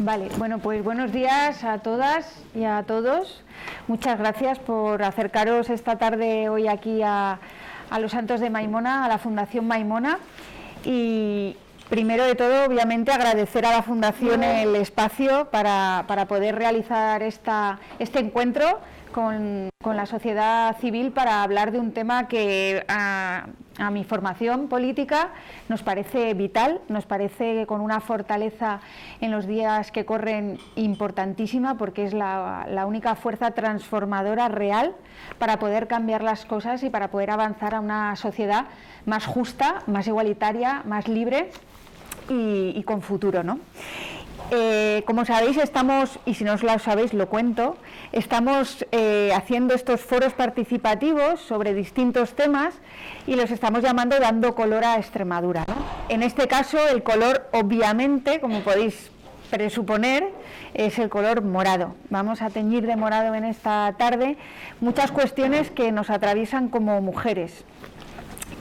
Vale, bueno, pues buenos días a todas y a todos. Muchas gracias por acercaros esta tarde hoy aquí a los Santos de Maimona, a la Fundación Maimona. Y primero de todo, obviamente, agradecer a la Fundación el espacio para poder realizar este encuentro con la sociedad civil para hablar de un tema que a mi formación política nos parece vital, nos parece con una fortaleza en los días que corren importantísima, porque es la única fuerza transformadora real para poder cambiar las cosas y para poder avanzar a una sociedad más justa, más igualitaria, más libre y con futuro, ¿no? Como sabéis, estamos, y si no os lo sabéis lo cuento, estamos haciendo estos foros participativos sobre distintos temas y los estamos llamando Dando Color a Extremadura, ¿no? En este caso el color, obviamente, como podéis presuponer, es el color morado. Vamos a teñir de morado en esta tarde muchas cuestiones que nos atraviesan como mujeres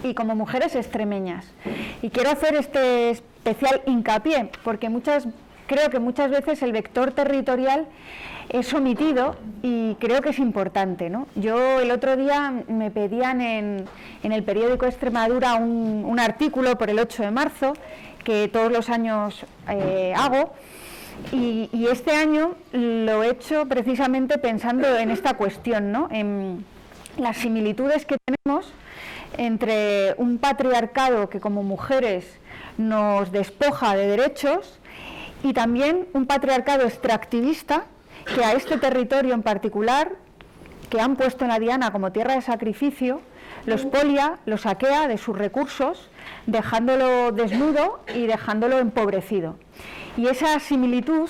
y como mujeres extremeñas. Y quiero hacer este especial hincapié porque creo que muchas veces el vector territorial es omitido y creo que es importante, ¿no? Yo el otro día me pedían en el periódico Extremadura un artículo por el 8 de marzo, que todos los años hago, y este año lo he hecho precisamente pensando en esta cuestión, ¿no? En las similitudes que tenemos entre un patriarcado que como mujeres nos despoja de derechos y también un patriarcado extractivista que a este territorio en particular, que han puesto en la diana como tierra de sacrificio, lo expolia, lo saquea de sus recursos, dejándolo desnudo y dejándolo empobrecido. Y esa similitud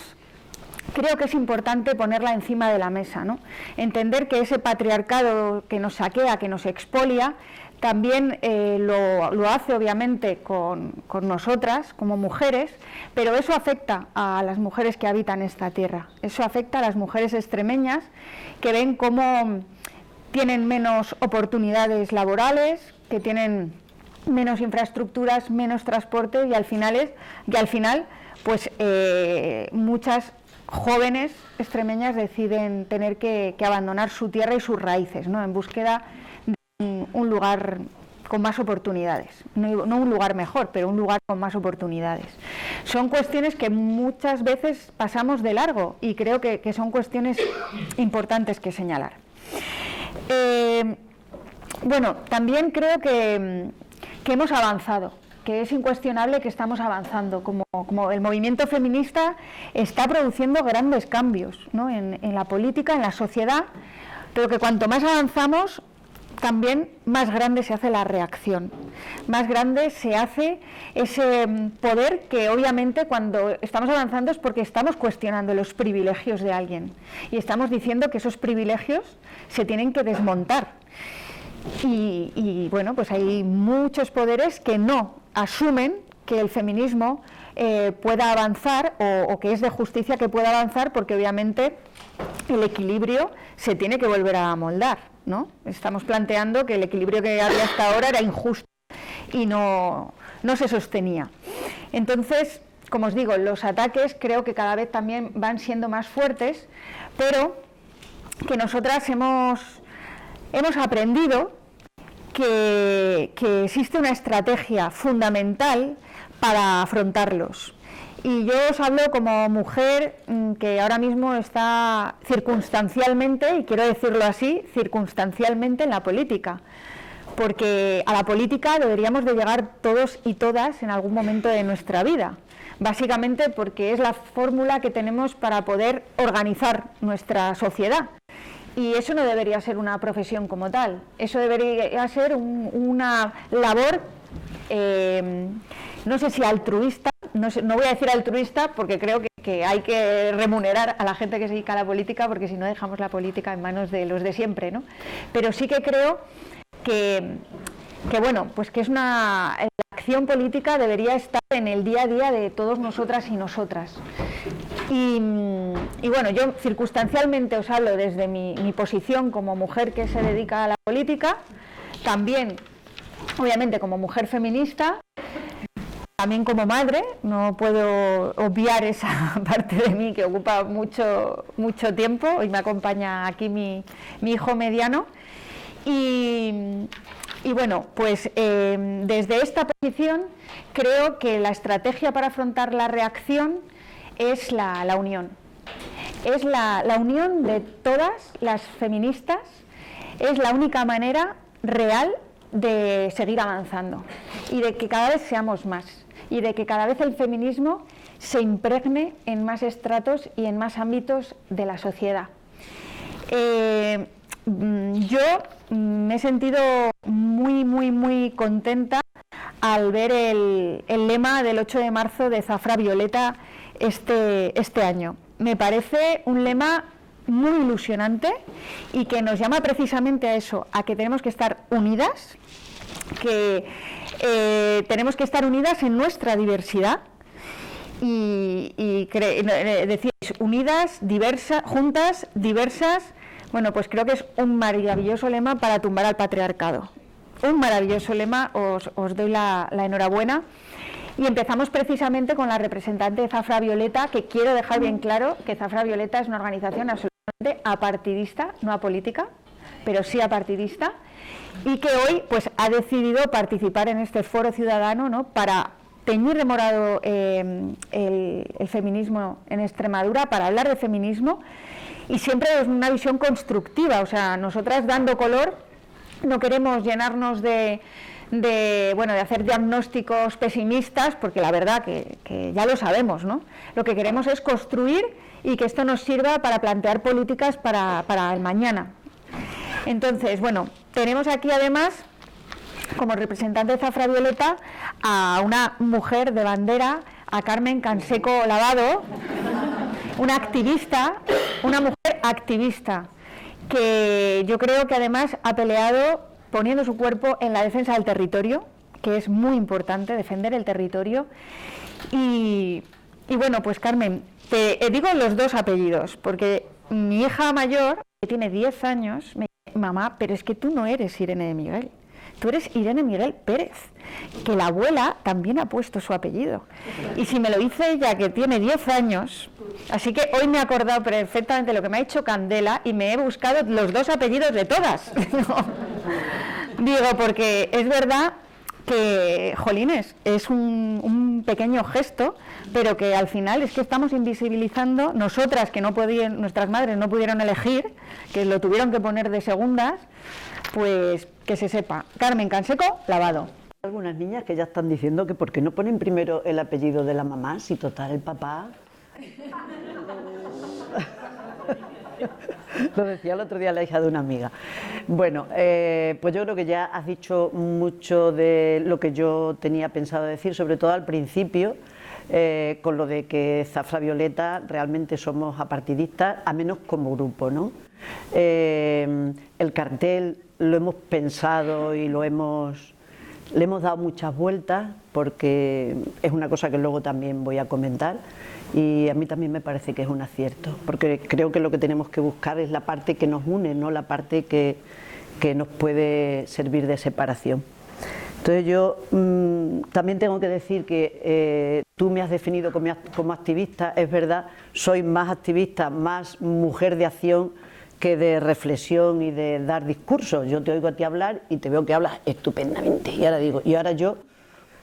creo que es importante ponerla encima de la mesa, ¿no? Entender que ese patriarcado que nos saquea, que nos expolia, también lo hace obviamente con nosotras como mujeres, pero eso afecta a las mujeres que habitan esta tierra, eso afecta a las mujeres extremeñas que ven cómo tienen menos oportunidades laborales, que tienen menos infraestructuras, menos transporte y al final pues muchas jóvenes extremeñas deciden tener que abandonar su tierra y sus raíces, ¿no? En búsqueda de un lugar con más oportunidades, no un lugar mejor, pero un lugar con más oportunidades. Son cuestiones que muchas veces pasamos de largo y creo que son cuestiones importantes que señalar. Bueno, también creo que hemos avanzado, que es incuestionable que estamos avanzando, como el movimiento feminista está produciendo grandes cambios, ¿no? en la política, en la sociedad, pero que cuanto más avanzamos, también más grande se hace la reacción, más grande se hace ese poder que obviamente cuando estamos avanzando es porque estamos cuestionando los privilegios de alguien y estamos diciendo que esos privilegios se tienen que desmontar. Y bueno, pues hay muchos poderes que no asumen que el feminismo pueda avanzar o que es de justicia que pueda avanzar, porque obviamente el equilibrio se tiene que volver a amoldar, ¿no? Estamos planteando que el equilibrio que había hasta ahora era injusto y no se sostenía. Entonces, como os digo, los ataques creo que cada vez también van siendo más fuertes, pero que nosotras hemos aprendido que existe una estrategia fundamental para afrontarlos. Y yo os hablo como mujer que ahora mismo está circunstancialmente, y quiero decirlo así, circunstancialmente en la política, porque a la política deberíamos de llegar todos y todas en algún momento de nuestra vida, básicamente porque es la fórmula que tenemos para poder organizar nuestra sociedad. Y eso no debería ser una profesión como tal, eso debería ser una labor, no sé si altruista, no voy a decir altruista porque creo que hay que remunerar a la gente que se dedica a la política, porque si no dejamos la política en manos de los de siempre, ¿no? Pero sí que creo que bueno, pues que la acción política debería estar en el día a día de todos nosotras y nosotras. Y bueno, yo circunstancialmente os hablo desde mi posición como mujer que se dedica a la política, también obviamente como mujer feminista, también como madre, no puedo obviar esa parte de mí que ocupa mucho tiempo. Hoy me acompaña aquí mi hijo mediano. Y bueno, pues desde esta posición creo que la estrategia para afrontar la reacción es la unión. Es la unión de todas las feministas, es la única manera real de seguir avanzando y de que cada vez seamos más y de que cada vez el feminismo se impregne en más estratos y en más ámbitos de la sociedad. Yo me he sentido muy contenta al ver el lema del 8 de marzo de Zafra Violeta este año. Me parece un lema muy ilusionante y que nos llama precisamente a eso, a que tenemos que estar unidas, que tenemos que estar unidas en nuestra diversidad y decíais unidas, diversas, juntas, diversas. Bueno, pues creo que es un maravilloso lema para tumbar al patriarcado. Un maravilloso lema, os doy la enhorabuena. Y empezamos precisamente con la representante de Zafra Violeta, que quiero dejar bien claro que Zafra Violeta es una organización absolutamente apartidista, no apolítica, pero sí apartidista, y que hoy pues ha decidido participar en este foro ciudadano, ¿no?, para teñir de morado el feminismo en Extremadura, para hablar de feminismo, y siempre es una visión constructiva. O sea, nosotras dando color no queremos llenarnos de hacer diagnósticos pesimistas, porque la verdad que ya lo sabemos, ¿no? Lo que queremos es construir y que esto nos sirva para plantear políticas para el mañana. Entonces, bueno, tenemos aquí además, como representante de Zafra Violeta, a una mujer de bandera, a Carmen Canseco Lavado, una mujer activista, que yo creo que además ha peleado poniendo su cuerpo en la defensa del territorio, que es muy importante, defender el territorio. Y bueno, pues Carmen, te digo los dos apellidos, porque mi hija mayor, que tiene 10 años, me dice: mamá, pero es que tú no eres Irene de Miguel, tú eres Irene Miguel Pérez, que la abuela también ha puesto su apellido. Y si me lo dice ella, que tiene 10 años, así que hoy me he acordado perfectamente lo que me ha hecho Candela y me he buscado los dos apellidos de todas. Digo, porque es verdad que, jolines, es un pequeño gesto, pero que al final es que estamos invisibilizando, nosotras que nuestras madres no pudieron elegir, que lo tuvieron que poner de segundas, pues que se sepa. Carmen Canseco Lavado. Algunas niñas que ya están diciendo que por qué no ponen primero el apellido de la mamá, si total el papá... Lo decía el otro día la hija de una amiga. Bueno, pues yo creo que ya has dicho mucho de lo que yo tenía pensado decir, sobre todo al principio, con lo de que Zafra Violeta realmente somos apartidistas, a menos como grupo, ¿no? El cartel lo hemos pensado y le hemos dado muchas vueltas, porque es una cosa que luego también voy a comentar, y a mí también me parece que es un acierto, porque creo que lo que tenemos que buscar es la parte que nos une, no la parte que nos puede servir de separación. Entonces yo también tengo que decir que tú me has definido como activista, es verdad, soy más activista, más mujer de acción que de reflexión y de dar discursos. Yo te oigo a ti hablar y te veo que hablas estupendamente, y ahora yo,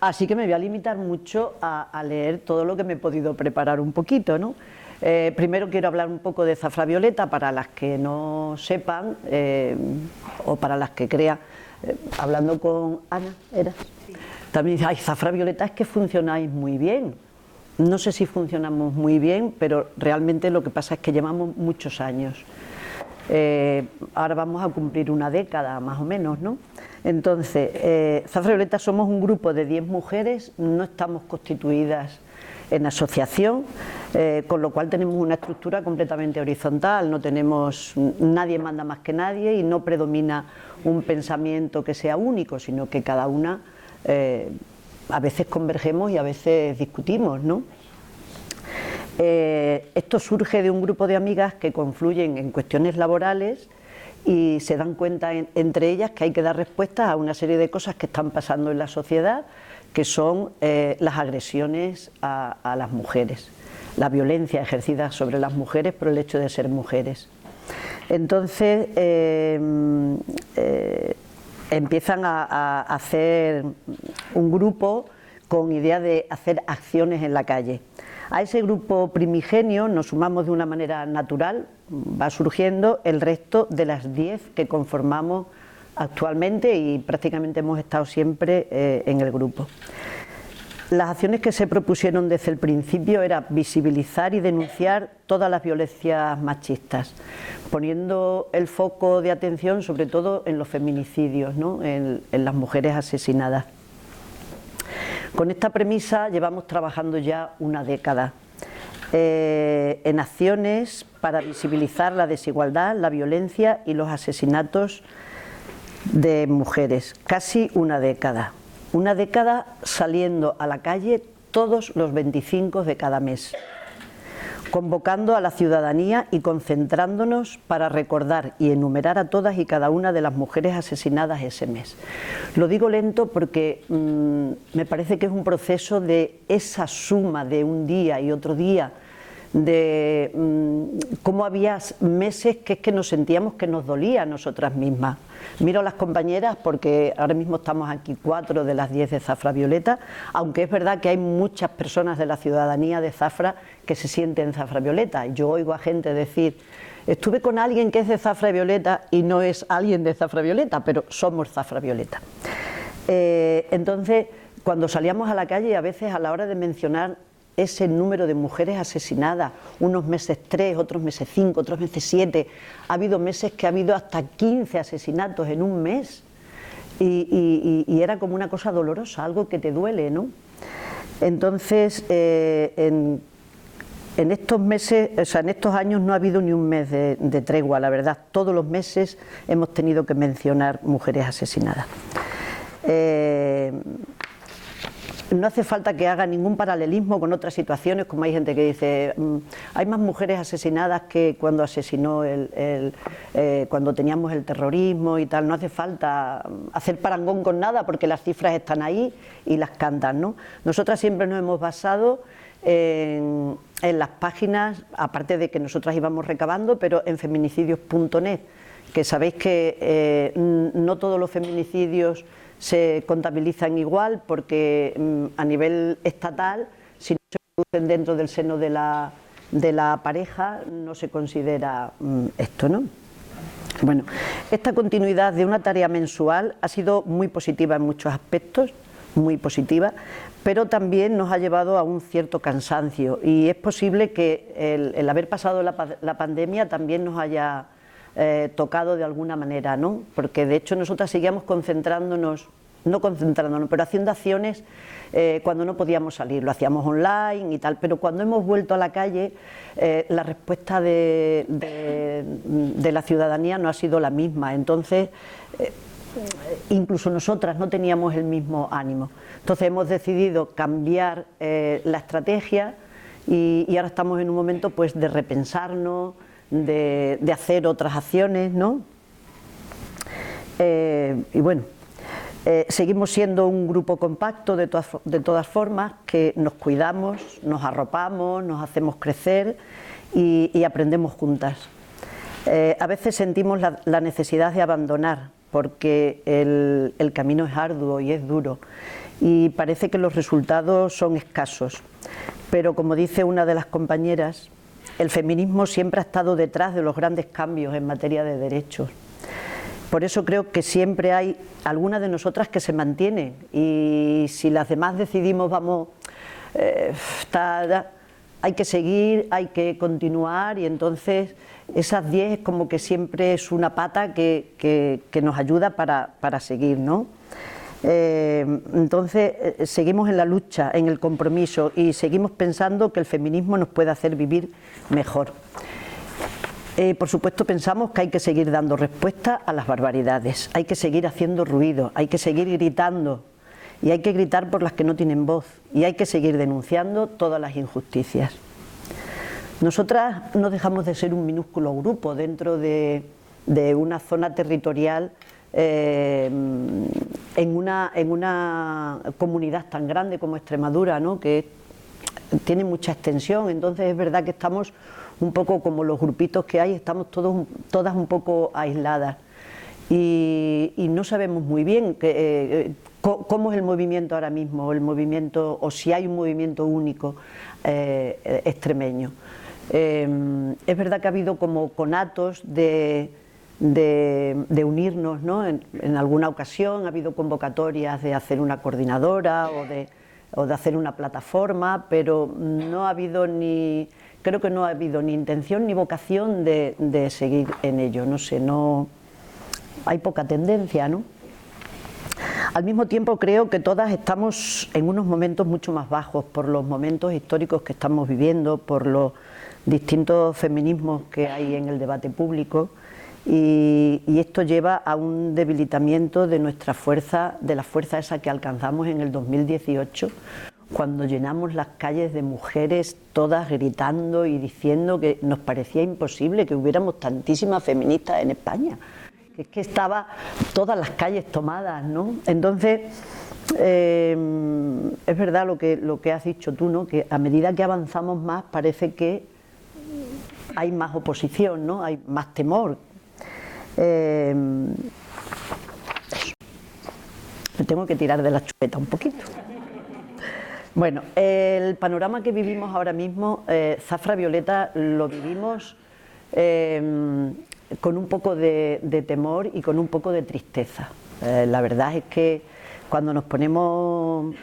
así que me voy a limitar mucho a leer todo lo que me he podido preparar un poquito, ¿no? Primero quiero hablar un poco de Zafra Violeta para las que no sepan, o para las que crean, hablando con Ana, ¿eras? También dice: ay, Zafra Violeta, es que funcionáis muy bien. No sé si funcionamos muy bien, pero realmente lo que pasa es que llevamos muchos años. Ahora vamos a cumplir una década más o menos, ¿no? Entonces, Zafra Violeta somos un grupo de 10 mujeres, no estamos constituidas en asociación, con lo cual tenemos una estructura completamente horizontal, no tenemos, nadie manda más que nadie y no predomina un pensamiento que sea único, sino que cada una, a veces convergemos y a veces discutimos, ¿no? Esto surge de un grupo de amigas que confluyen en cuestiones laborales y se dan cuenta entre ellas que hay que dar respuestas a una serie de cosas que están pasando en la sociedad, que son las agresiones a las mujeres, la violencia ejercida sobre las mujeres por el hecho de ser mujeres. Entonces empiezan a hacer un grupo con idea de hacer acciones en la calle. A ese grupo primigenio nos sumamos de una manera natural, va surgiendo el resto de las 10 que conformamos actualmente y prácticamente hemos estado siempre en el grupo. Las acciones que se propusieron desde el principio era visibilizar y denunciar todas las violencias machistas, poniendo el foco de atención sobre todo en los feminicidios, ¿no? en las mujeres asesinadas. Con esta premisa llevamos trabajando ya una década en acciones para visibilizar la desigualdad, la violencia y los asesinatos de mujeres, casi una década. Una década saliendo a la calle todos los 25 de cada mes, convocando a la ciudadanía y concentrándonos para recordar y enumerar a todas y cada una de las mujeres asesinadas ese mes. Lo digo lento porque me parece que es un proceso de esa suma de un día y otro día, de cómo había meses que es que nos sentíamos que nos dolía a nosotras mismas. Miro a las compañeras porque ahora mismo estamos aquí 4 de las 10 de Zafra Violeta, aunque es verdad que hay muchas personas de la ciudadanía de Zafra que se sienten Zafra Violeta. Yo oigo a gente decir, estuve con alguien que es de Zafra Violeta y no es alguien de Zafra Violeta, pero somos Zafra Violeta. Entonces, cuando salíamos a la calle, a veces a la hora de mencionar ese número de mujeres asesinadas, unos meses 3, otros meses 5, otros meses 7, ha habido meses que ha habido hasta 15 asesinatos en un mes y era como una cosa dolorosa, algo que te duele, ¿no? Entonces, en estos meses, o sea, en estos años no ha habido ni un mes de tregua, la verdad, todos los meses hemos tenido que mencionar mujeres asesinadas. No hace falta que haga ningún paralelismo con otras situaciones, como hay gente que dice, hay más mujeres asesinadas que cuando asesinó cuando teníamos el terrorismo y tal. No hace falta hacer parangón con nada porque las cifras están ahí y las cantan, ¿no? Nosotras siempre nos hemos basado en las páginas, aparte de que nosotras íbamos recabando, pero en feminicidios.net, que sabéis que no todos los feminicidios se contabilizan igual porque a nivel estatal, si no se producen dentro del seno de la pareja, no se considera esto, ¿no? Bueno, esta continuidad de una tarea mensual ha sido muy positiva en muchos aspectos, muy positiva, pero también nos ha llevado a un cierto cansancio y es posible que el haber pasado la pandemia también nos haya tocado de alguna manera, ¿no? Porque de hecho nosotras seguíamos pero haciendo acciones cuando no podíamos salir, lo hacíamos online y tal, pero cuando hemos vuelto a la calle la respuesta de la ciudadanía no ha sido la misma, entonces incluso nosotras no teníamos el mismo ánimo. Entonces hemos decidido cambiar la estrategia y ahora estamos en un momento pues de repensarnos, de hacer otras acciones, ¿no? Y bueno, seguimos siendo un grupo compacto de todas formas, que nos cuidamos, nos arropamos, nos hacemos crecer y aprendemos juntas. A veces sentimos la necesidad de abandonar porque el camino es arduo y es duro y parece que los resultados son escasos, pero como dice una de las compañeras, el feminismo siempre ha estado detrás de los grandes cambios en materia de derechos. Por eso creo que siempre hay alguna de nosotras que se mantiene y si las demás decidimos hay que seguir, hay que continuar y entonces esas 10 es como que siempre es una pata que nos ayuda para seguir, ¿no? Entonces seguimos en la lucha, en el compromiso y seguimos pensando que el feminismo nos puede hacer vivir mejor. Por supuesto pensamos que hay que seguir dando respuesta a las barbaridades, hay que seguir haciendo ruido, hay que seguir gritando y hay que gritar por las que no tienen voz y hay que seguir denunciando todas las injusticias. Nosotras no dejamos de ser un minúsculo grupo dentro de una zona territorial en una comunidad tan grande como Extremadura, ¿no? Que tiene mucha extensión. Entonces es verdad que estamos un poco como los grupitos que hay, estamos todas un poco aisladas y no sabemos muy bien cómo es el movimiento ahora mismo, o si hay un movimiento único extremeño. Es verdad que ha habido como conatos de unirnos, ¿no? En alguna ocasión ha habido convocatorias de hacer una coordinadora o de hacer una plataforma, pero no ha habido creo que no ha habido ni intención ni vocación de seguir en ello, no sé, hay poca tendencia, ¿no? Al mismo tiempo creo que todas estamos en unos momentos mucho más bajos por los momentos históricos que estamos viviendo, por los distintos feminismos que hay en el debate público, y esto lleva a un debilitamiento de nuestra fuerza, de la fuerza esa que alcanzamos en el 2018, cuando llenamos las calles de mujeres todas gritando y diciendo que nos parecía imposible que hubiéramos tantísimas feministas en España, que es que estaban todas las calles tomadas, ¿no? Entonces es verdad lo que has dicho tú, ¿no? Que a medida que avanzamos más parece que hay más oposición, ¿no? Hay más temor. Me tengo que tirar de la chupeta un poquito. Bueno, el panorama que vivimos ahora mismo, Zafra Violeta, lo vivimos con un poco de temor y con un poco de tristeza. La verdad es que cuando nos ponemos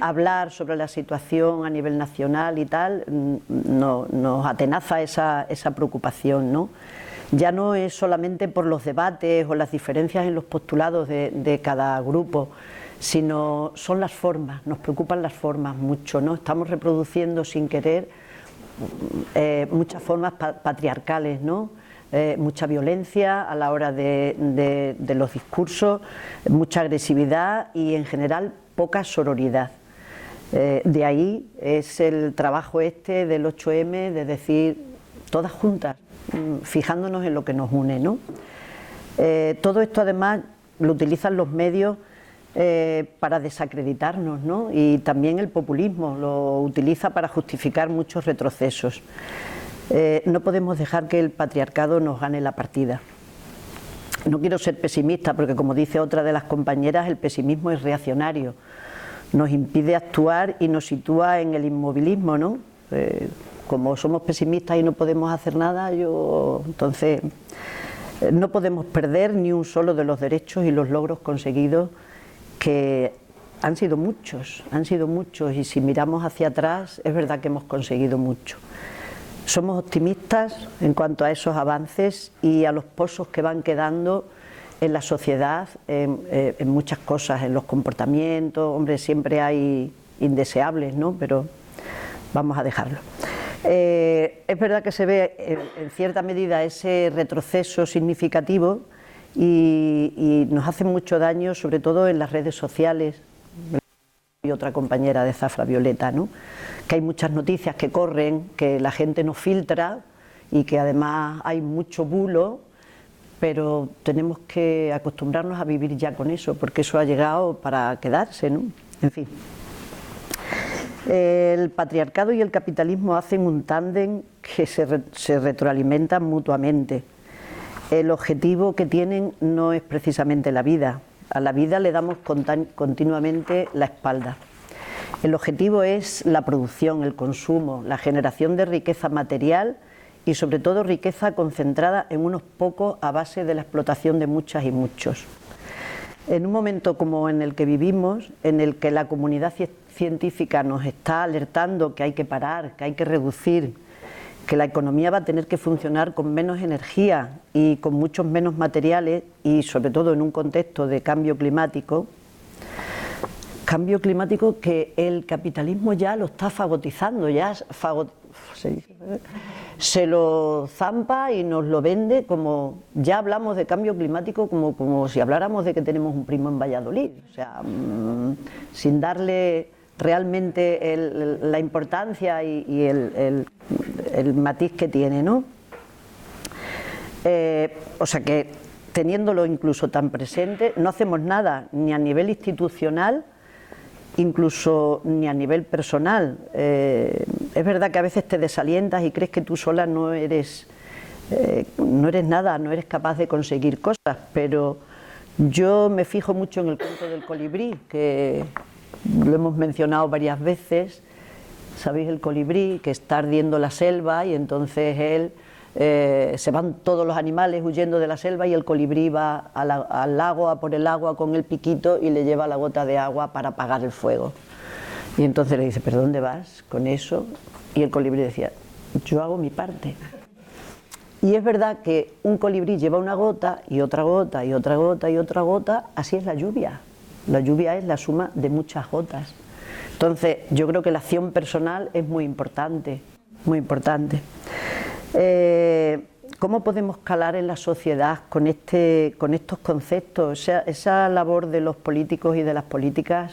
a hablar sobre la situación a nivel nacional y tal, nos atenaza esa preocupación, ¿no? Ya no es solamente por los debates o las diferencias en los postulados de cada grupo, sino son las formas, nos preocupan las formas mucho, ¿no? Estamos reproduciendo sin querer muchas formas patriarcales, ¿no? Mucha violencia a la hora de los discursos, mucha agresividad y en general poca sororidad. De ahí es el trabajo del 8M, de decir todas juntas, fijándonos en lo que nos une, ¿no? Todo esto además lo utilizan los medios para desacreditarnos, ¿no? Y también el populismo lo utiliza para justificar muchos retrocesos. No podemos dejar que el patriarcado nos gane la partida. No quiero ser pesimista porque, como dice otra de las compañeras, el pesimismo es reaccionario, nos impide actuar y nos sitúa en el inmovilismo, ¿no? Como somos pesimistas y no podemos hacer nada, entonces no podemos perder ni un solo de los derechos y los logros conseguidos, que han sido muchos, y si miramos hacia atrás es verdad que hemos conseguido mucho. Somos optimistas en cuanto a esos avances y a los pozos que van quedando en la sociedad, en muchas cosas, en los comportamientos. Hombre, siempre hay indeseables, ¿no? Pero vamos a dejarlo. Es verdad que se ve en cierta medida ese retroceso significativo y nos hace mucho daño, sobre todo en las redes sociales. Y otra compañera de Zafra Violeta, ¿no? Que hay muchas noticias que corren, que la gente no filtra y que además hay mucho bulo, pero tenemos que acostumbrarnos a vivir ya con eso, porque eso ha llegado para quedarse, ¿no? En fin. El patriarcado y el capitalismo hacen un tándem que se retroalimentan mutuamente. El objetivo que tienen no es precisamente la vida. A la vida le damos continuamente la espalda. El objetivo es la producción, el consumo, la generación de riqueza material y sobre todo riqueza concentrada en unos pocos a base de la explotación de muchas y muchos. En un momento como en el que vivimos, en el que la comunidad científica nos está alertando que hay que parar, que hay que reducir, que la economía va a tener que funcionar con menos energía y con muchos menos materiales, y sobre todo en un contexto de cambio climático que el capitalismo ya lo está fagotizando, se lo zampa y nos lo vende como, ya hablamos de cambio climático como si habláramos de que tenemos un primo en Valladolid, o sea, sin darle realmente la importancia y el matiz que tiene, ¿no? O sea que teniéndolo incluso tan presente, no hacemos nada ni a nivel institucional, incluso ni a nivel personal. Es verdad que a veces te desalientas y crees que tú sola no eres nada, no eres capaz de conseguir cosas, pero yo me fijo mucho en el cuento del colibrí, que lo hemos mencionado varias veces. ¿Sabéis el colibrí? Que está ardiendo la selva y entonces él, se van todos los animales huyendo de la selva y el colibrí va al lago a por el agua con el piquito y le lleva la gota de agua para apagar el fuego. Y entonces le dice, ¿pero dónde vas con eso? Y el colibrí decía, yo hago mi parte. Y es verdad que un colibrí lleva una gota y otra gota y otra gota y otra gota, así es la lluvia. La lluvia es la suma de muchas gotas. Entonces, yo creo que la acción personal es muy importante, muy importante. ¿Cómo podemos calar en la sociedad con estos conceptos? Esa labor de los políticos y de las políticas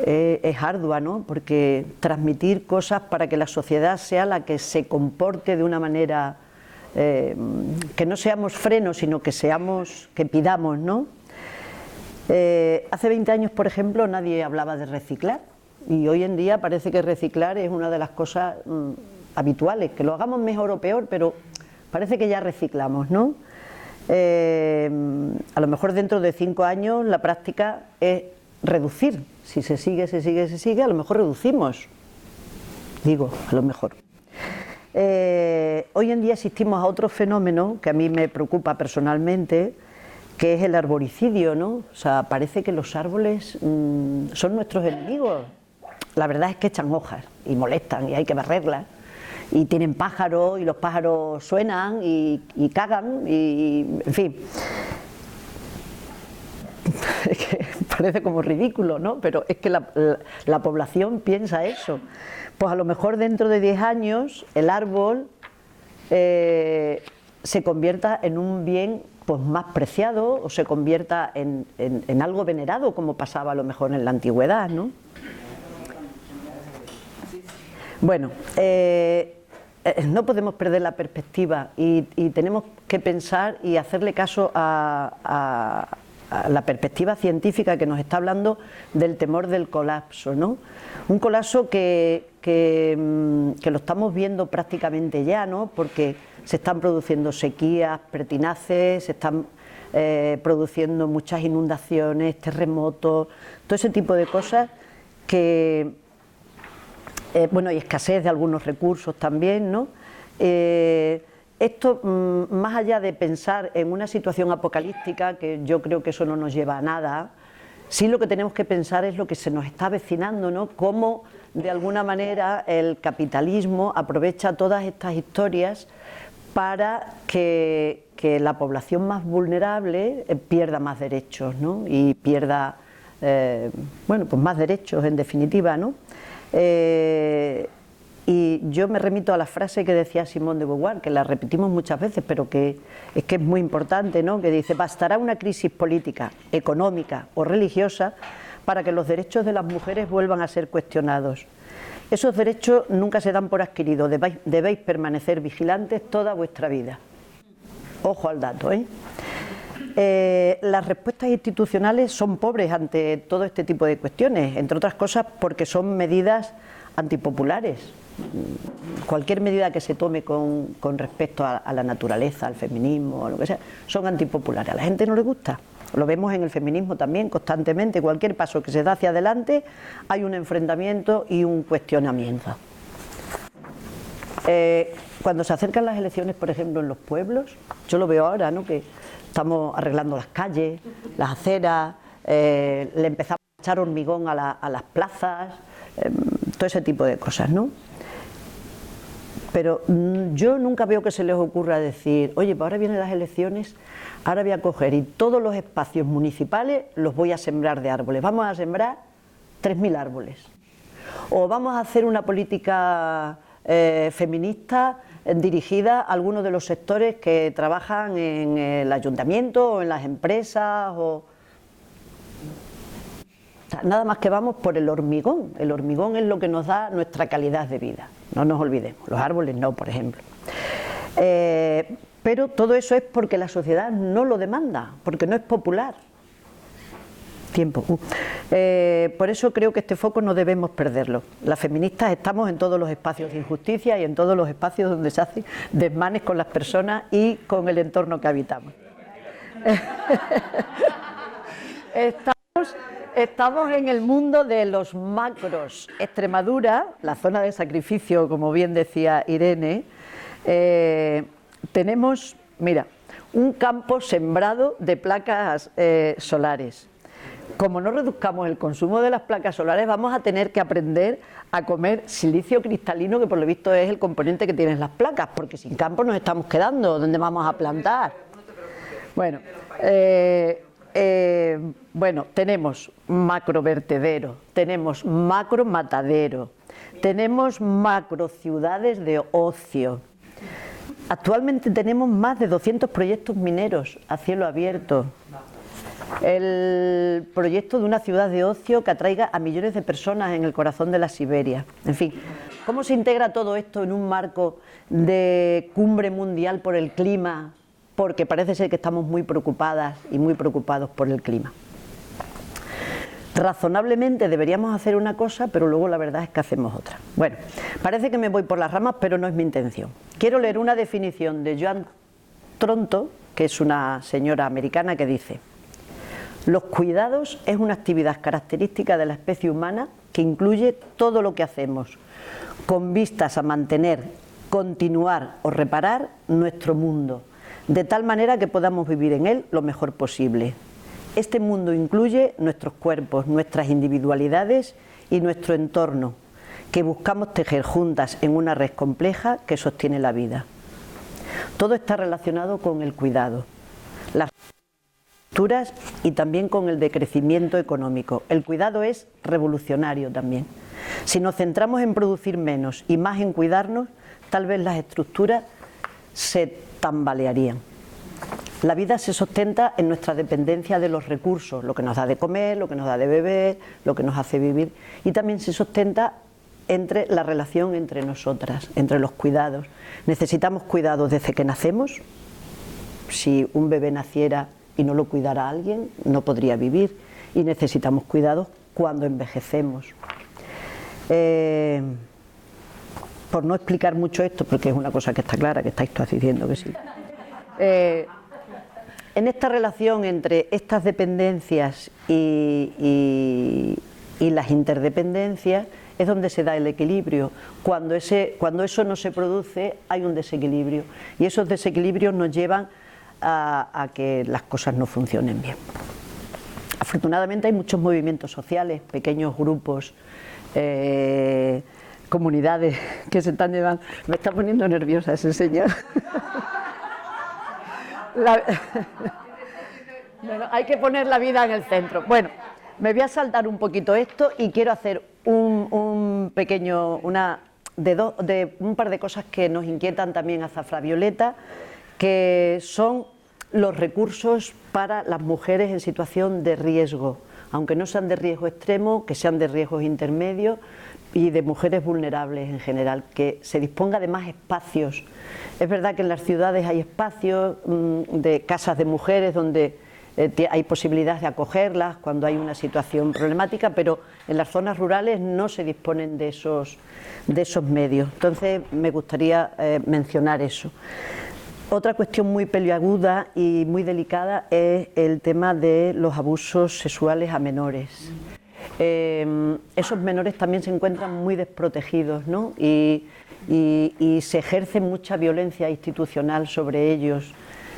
es ardua, ¿no? Porque transmitir cosas para que la sociedad sea la que se comporte de una manera, que no seamos frenos, sino que pidamos, ¿no? Hace 20 años, por ejemplo, nadie hablaba de reciclar y hoy en día parece que reciclar es una de las cosas habituales, que lo hagamos mejor o peor, pero parece que ya reciclamos, ¿no? A lo mejor dentro de 5 años la práctica es reducir. Si se sigue, a lo mejor reducimos. Digo, a lo mejor. Hoy en día asistimos a otro fenómeno que a mí me preocupa personalmente, que es el arboricidio, ¿no? O sea, parece que los árboles son nuestros enemigos. La verdad es que echan hojas y molestan y hay que barrerlas. Y tienen pájaros y los pájaros suenan y cagan y en fin. Es que parece como ridículo, ¿no? Pero es que la población piensa eso. Pues a lo mejor dentro de 10 años el árbol se convierta en un bien pues más preciado o se convierta en algo venerado, como pasaba a lo mejor en la antigüedad, ¿no? Bueno, no podemos perder la perspectiva y tenemos que pensar y hacerle caso a la perspectiva científica que nos está hablando del temor del colapso, ¿no? Un colapso que lo estamos viendo prácticamente ya, ¿no? Porque se están produciendo sequías pertinaces, se están produciendo muchas inundaciones, terremotos, todo ese tipo de cosas que, bueno, y escasez de algunos recursos también, ¿no? Esto, más allá de pensar en una situación apocalíptica, que yo creo que eso no nos lleva a nada, sí lo que tenemos que pensar es lo que se nos está avecinando, ¿no? Cómo de alguna manera el capitalismo aprovecha todas estas historias para que la población más vulnerable pierda más derechos, ¿no? Y pierda, bueno, pues más derechos en definitiva, ¿no? Y yo me remito a la frase que decía Simone de Beauvoir, que la repetimos muchas veces, pero que es muy importante, ¿no? Que dice, bastará una crisis política, económica o religiosa para que los derechos de las mujeres vuelvan a ser cuestionados. Esos derechos nunca se dan por adquiridos, debéis permanecer vigilantes toda vuestra vida. Ojo al dato, ¿eh? Las respuestas institucionales son pobres ante todo este tipo de cuestiones, entre otras cosas porque son medidas antipopulares. Cualquier medida que se tome con respecto a la naturaleza, al feminismo, a lo que sea, son antipopulares. A la gente no le gusta. Lo vemos en el feminismo también constantemente. Cualquier paso que se da hacia adelante hay un enfrentamiento y un cuestionamiento. Cuando se acercan las elecciones, por ejemplo, en los pueblos, yo lo veo ahora, ¿no? Que estamos arreglando las calles, las aceras, le empezamos a echar hormigón a las plazas, todo ese tipo de cosas, ¿no? Pero yo nunca veo que se les ocurra decir, oye, pues ahora vienen las elecciones, ahora voy a coger y todos los espacios municipales los voy a sembrar de árboles, vamos a sembrar 3.000 árboles. O vamos a hacer una política feminista dirigida a algunos de los sectores que trabajan en el ayuntamiento o en las empresas o sea, nada más que vamos por el hormigón. El hormigón es lo que nos da nuestra calidad de vida, no nos olvidemos, los árboles no, por ejemplo. Pero todo eso es porque la sociedad no lo demanda, porque no es popular. Tiempo. Por eso creo que este foco no debemos perderlo. Las feministas estamos en todos los espacios de injusticia y en todos los espacios donde se hacen desmanes con las personas y con el entorno que habitamos. Estamos en el mundo de los macros. Extremadura, la zona de sacrificio, como bien decía Irene, tenemos, mira, un campo sembrado de placas solares. Como no reduzcamos el consumo de las placas solares, vamos a tener que aprender a comer silicio cristalino, que por lo visto es el componente que tienen las placas, porque sin campo nos estamos quedando. ¿Dónde vamos a plantar? Bueno, tenemos macro vertedero, tenemos macro matadero, tenemos macro ciudades de ocio. Actualmente tenemos más de 200 proyectos mineros a cielo abierto. El proyecto de una ciudad de ocio que atraiga a millones de personas en el corazón de la Siberia. En fin, ¿cómo se integra todo esto en un marco de cumbre mundial por el clima? Porque parece ser que estamos muy preocupadas y muy preocupados por el clima. Razonablemente deberíamos hacer una cosa, pero luego la verdad es que hacemos otra. Bueno, parece que me voy por las ramas, pero no es mi intención. Quiero leer una definición de Joan Tronto, que es una señora americana, que dice: los cuidados es una actividad característica de la especie humana que incluye todo lo que hacemos, con vistas a mantener, continuar o reparar nuestro mundo, de tal manera que podamos vivir en él lo mejor posible. Este mundo incluye nuestros cuerpos, nuestras individualidades y nuestro entorno, que buscamos tejer juntas en una red compleja que sostiene la vida. Todo está relacionado con el cuidado, las estructuras y también con el decrecimiento económico. El cuidado es revolucionario también. Si nos centramos en producir menos y más en cuidarnos, tal vez las estructuras se tambalearían. La vida se sustenta en nuestra dependencia de los recursos, lo que nos da de comer, lo que nos da de beber, lo que nos hace vivir, y también se sustenta entre la relación entre nosotras, entre los cuidados. Necesitamos cuidados desde que nacemos. Si un bebé naciera y no lo cuidara alguien, no podría vivir, y necesitamos cuidados cuando envejecemos. Por no explicar mucho esto, porque es una cosa que está clara, que estáis todas diciendo que sí. En esta relación entre estas dependencias y las interdependencias es donde se da el equilibrio. Cuando eso no se produce, hay un desequilibrio, y esos desequilibrios nos llevan a que las cosas no funcionen bien. Afortunadamente hay muchos movimientos sociales, pequeños grupos, comunidades que se están llevando. Me está poniendo nerviosa ese señor. Bueno, hay que poner la vida en el centro. Bueno, me voy a saltar un poquito esto y quiero hacer un par de cosas que nos inquietan también a Zafra Violeta, que son los recursos para las mujeres en situación de riesgo, aunque no sean de riesgo extremo, que sean de riesgos intermedios y de mujeres vulnerables en general, que se disponga de más espacios. Es verdad que en las ciudades hay espacios de casas de mujeres donde hay posibilidad de acogerlas cuando hay una situación problemática, pero en las zonas rurales no se disponen de esos medios. Entonces me gustaría mencionar eso. Otra cuestión muy peliaguda y muy delicada es el tema de los abusos sexuales a menores. Esos menores también se encuentran muy desprotegidos, ¿no? Y se ejerce mucha violencia institucional sobre ellos.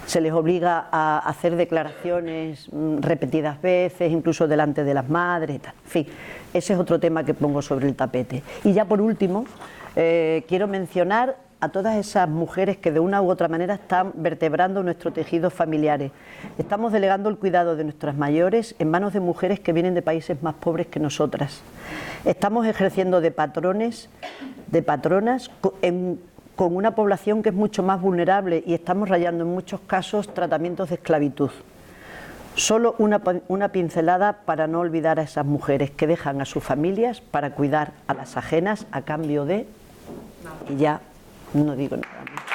Se les obliga a hacer declaraciones repetidas veces, incluso delante de las madres y tal. En fin, ese es otro tema que pongo sobre el tapete. Y ya por último, quiero mencionar a todas esas mujeres que de una u otra manera están vertebrando nuestros tejidos familiares. Estamos delegando el cuidado de nuestras mayores en manos de mujeres que vienen de países más pobres que nosotras. Estamos ejerciendo de patrones, de patronas, con una población que es mucho más vulnerable, y estamos rayando en muchos casos tratamientos de esclavitud. Solo una pincelada para no olvidar a esas mujeres que dejan a sus familias para cuidar a las ajenas a cambio de... Y ya no digo nada más.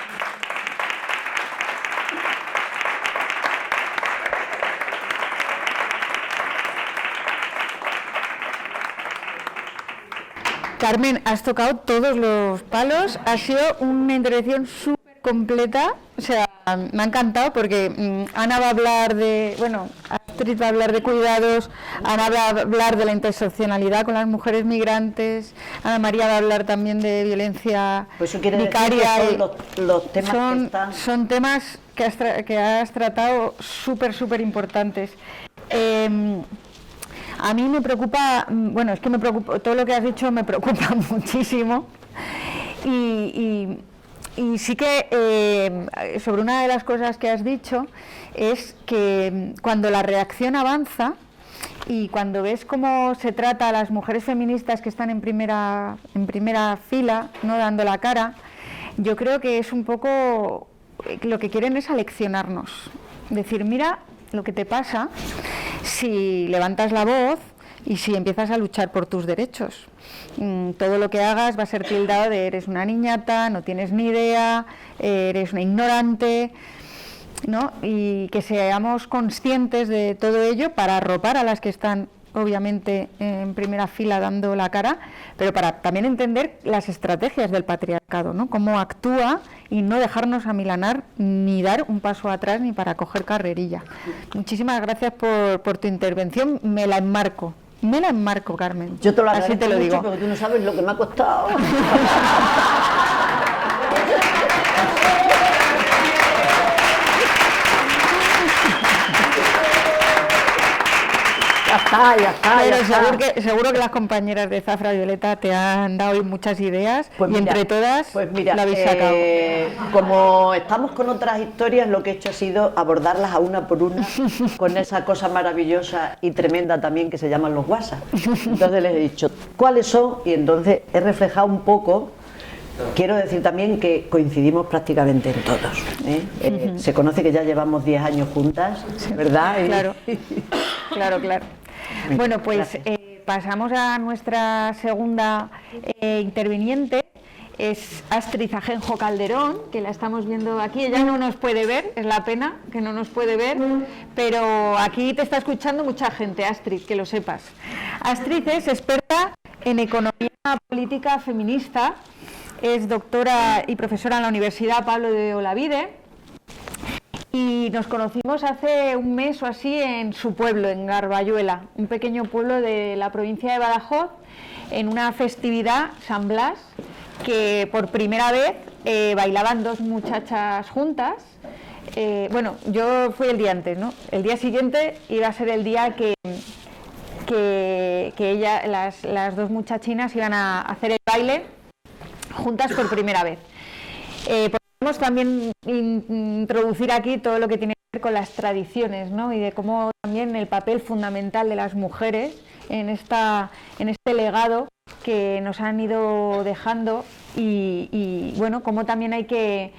Carmen, has tocado todos los palos, ha sido una intervención súper completa, o sea, me ha encantado porque Ana va a hablar de, bueno, Astrid va a hablar de cuidados, Ana va a hablar de la interseccionalidad con las mujeres migrantes, Ana María va a hablar también de violencia Pues eso quiere vicaria. decir que son los temas que están... Son temas que has tratado súper importantes. A mí me preocupa, bueno, es que me preocupa, todo lo que has dicho me preocupa muchísimo y sí que sobre una de las cosas que has dicho es que cuando la reacción avanza y cuando ves cómo se trata a las mujeres feministas que están en primera fila, no dando la cara, yo creo que es un poco lo que quieren es aleccionarnos, decir, mira lo que te pasa si levantas la voz y si empiezas a luchar por tus derechos. Todo lo que hagas va a ser tildado de eres una niñata, no tienes ni idea, eres una ignorante, ¿no? Y que seamos conscientes de todo ello para arropar a las que están obviamente en primera fila dando la cara, pero para también entender las estrategias del patriarcado, ¿no? Cómo actúa y no dejarnos amilanar ni dar un paso atrás ni para coger carrerilla. Muchísimas gracias por tu intervención, me la enmarco, Carmen. Yo te lo agradezco. Así te lo mucho digo. porque tú no sabes lo que me ha costado. Ya está. Pero seguro que las compañeras de Zafra Violeta te han dado hoy muchas ideas pues y mira, entre todas pues mira, la habéis sacado. Como estamos con otras historias, lo que he hecho ha sido abordarlas a una por una con esa cosa maravillosa y tremenda también que se llaman los WhatsApp. Entonces les he dicho cuáles son y entonces he reflejado un poco. Quiero decir también que coincidimos prácticamente en todos, ¿eh? Se conoce que ya llevamos 10 años juntas, ¿verdad? Claro. Bueno, pues pasamos a nuestra segunda interviniente, es Astrid Ajenjo Calderón, que la estamos viendo aquí. Ella no nos puede ver, es la pena que no nos puede ver, pero aquí te está escuchando mucha gente, Astrid, que lo sepas. Astrid es experta en economía política feminista, es doctora y profesora en la Universidad Pablo de Olavide y nos conocimos hace un mes o así en su pueblo, en Garbayuela, un pequeño pueblo de la provincia de Badajoz, en una festividad, San Blas, que por primera vez bailaban dos muchachas juntas. Bueno, yo fui el día antes, ¿no? El día siguiente iba a ser el día que las dos muchachinas iban a hacer el baile juntas por primera vez. Podemos también introducir aquí todo lo que tiene que ver con las tradiciones, ¿no? Y de cómo también el papel fundamental de las mujeres en este legado que nos han ido dejando y bueno, cómo también hay que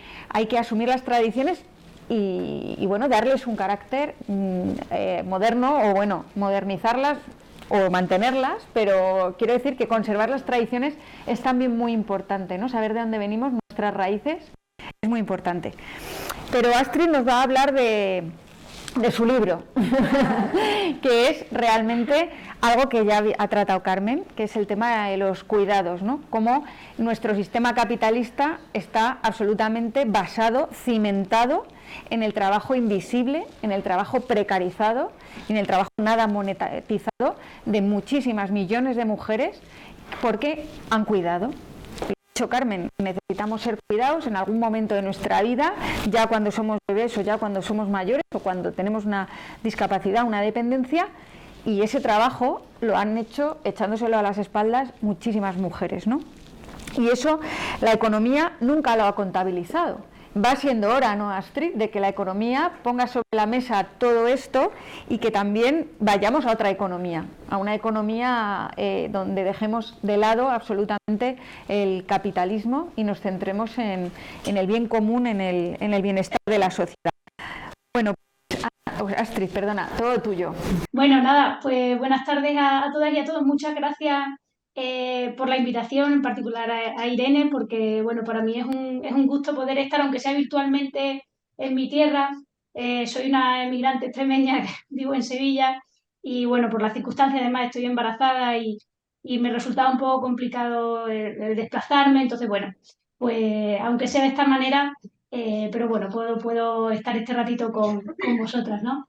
asumir las tradiciones y bueno, darles un carácter moderno o bueno, modernizarlas o mantenerlas, pero quiero decir que conservar las tradiciones es también muy importante, ¿no? Saber de dónde venimos, nuestras raíces, es muy importante. Pero Astrid nos va a hablar de su libro, que es realmente algo que ya ha tratado Carmen, que es el tema de los cuidados, ¿no? Cómo nuestro sistema capitalista está absolutamente basado, cimentado en el trabajo invisible, en el trabajo precarizado, en el trabajo nada monetizado de muchísimas millones de mujeres porque han cuidado. Carmen, necesitamos ser cuidados en algún momento de nuestra vida, ya cuando somos bebés o ya cuando somos mayores o cuando tenemos una discapacidad, una dependencia, y ese trabajo lo han hecho echándoselo a las espaldas muchísimas mujeres, ¿no? Y eso la economía nunca lo ha contabilizado. Va siendo hora, ¿no, Astrid?, de que la economía ponga sobre la mesa todo esto y que también vayamos a otra economía, a una economía donde dejemos de lado absolutamente el capitalismo y nos centremos en el bien común, en el bienestar de la sociedad. Bueno, pues, Astrid, perdona, todo tuyo. Bueno, nada, pues buenas tardes a todas y a todos. Muchas gracias por la invitación, en particular a Irene, porque bueno, para mí es un gusto poder estar, aunque sea virtualmente, en mi tierra. Soy una emigrante extremeña que vivo en Sevilla y bueno, por las circunstancias además estoy embarazada y y me resultaba un poco complicado el desplazarme, entonces bueno, pues aunque sea de esta manera, pero bueno, puedo estar este ratito con vosotras, ¿no?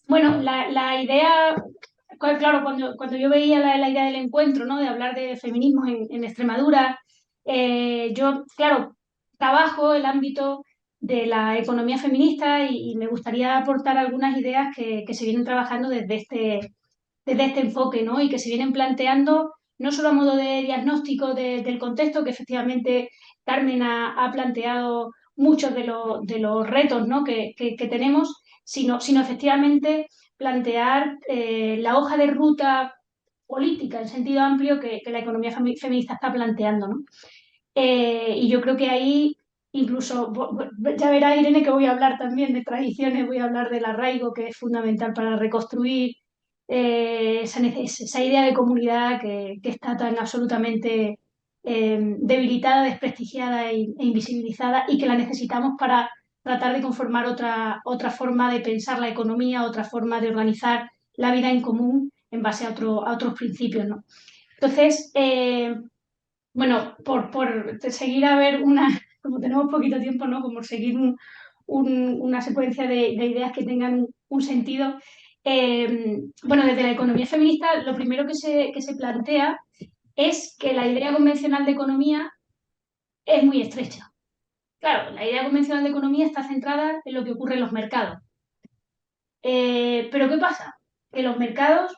Bueno, la idea, claro, cuando yo veía la idea del encuentro, ¿no? De hablar de feminismos en Extremadura, yo, claro, trabajo el ámbito de la economía feminista y me gustaría aportar algunas ideas que se vienen trabajando desde este enfoque, ¿no? Y que se vienen planteando no solo a modo de diagnóstico del contexto, que efectivamente Carmen ha planteado muchos de los retos, ¿no? que tenemos, sino efectivamente plantear la hoja de ruta política en sentido amplio que la economía feminista está planteando, ¿no? Y yo creo que ahí incluso, ya verá Irene que voy a hablar también de tradiciones, voy a hablar del arraigo que es fundamental para reconstruir esa idea de comunidad que está tan absolutamente debilitada, desprestigiada e invisibilizada y que la necesitamos para tratar de conformar otra forma de pensar la economía, otra forma de organizar la vida en común en base a otros principios, ¿no? Entonces, bueno, por seguir a ver como tenemos poquito tiempo, ¿no? Como seguir una secuencia de ideas que tengan un sentido. Bueno, desde la economía feminista, lo primero que se plantea es que la idea convencional de economía es muy estrecha. Claro, la idea convencional de economía está centrada en lo que ocurre en los mercados. Pero ¿qué pasa? Que los mercados,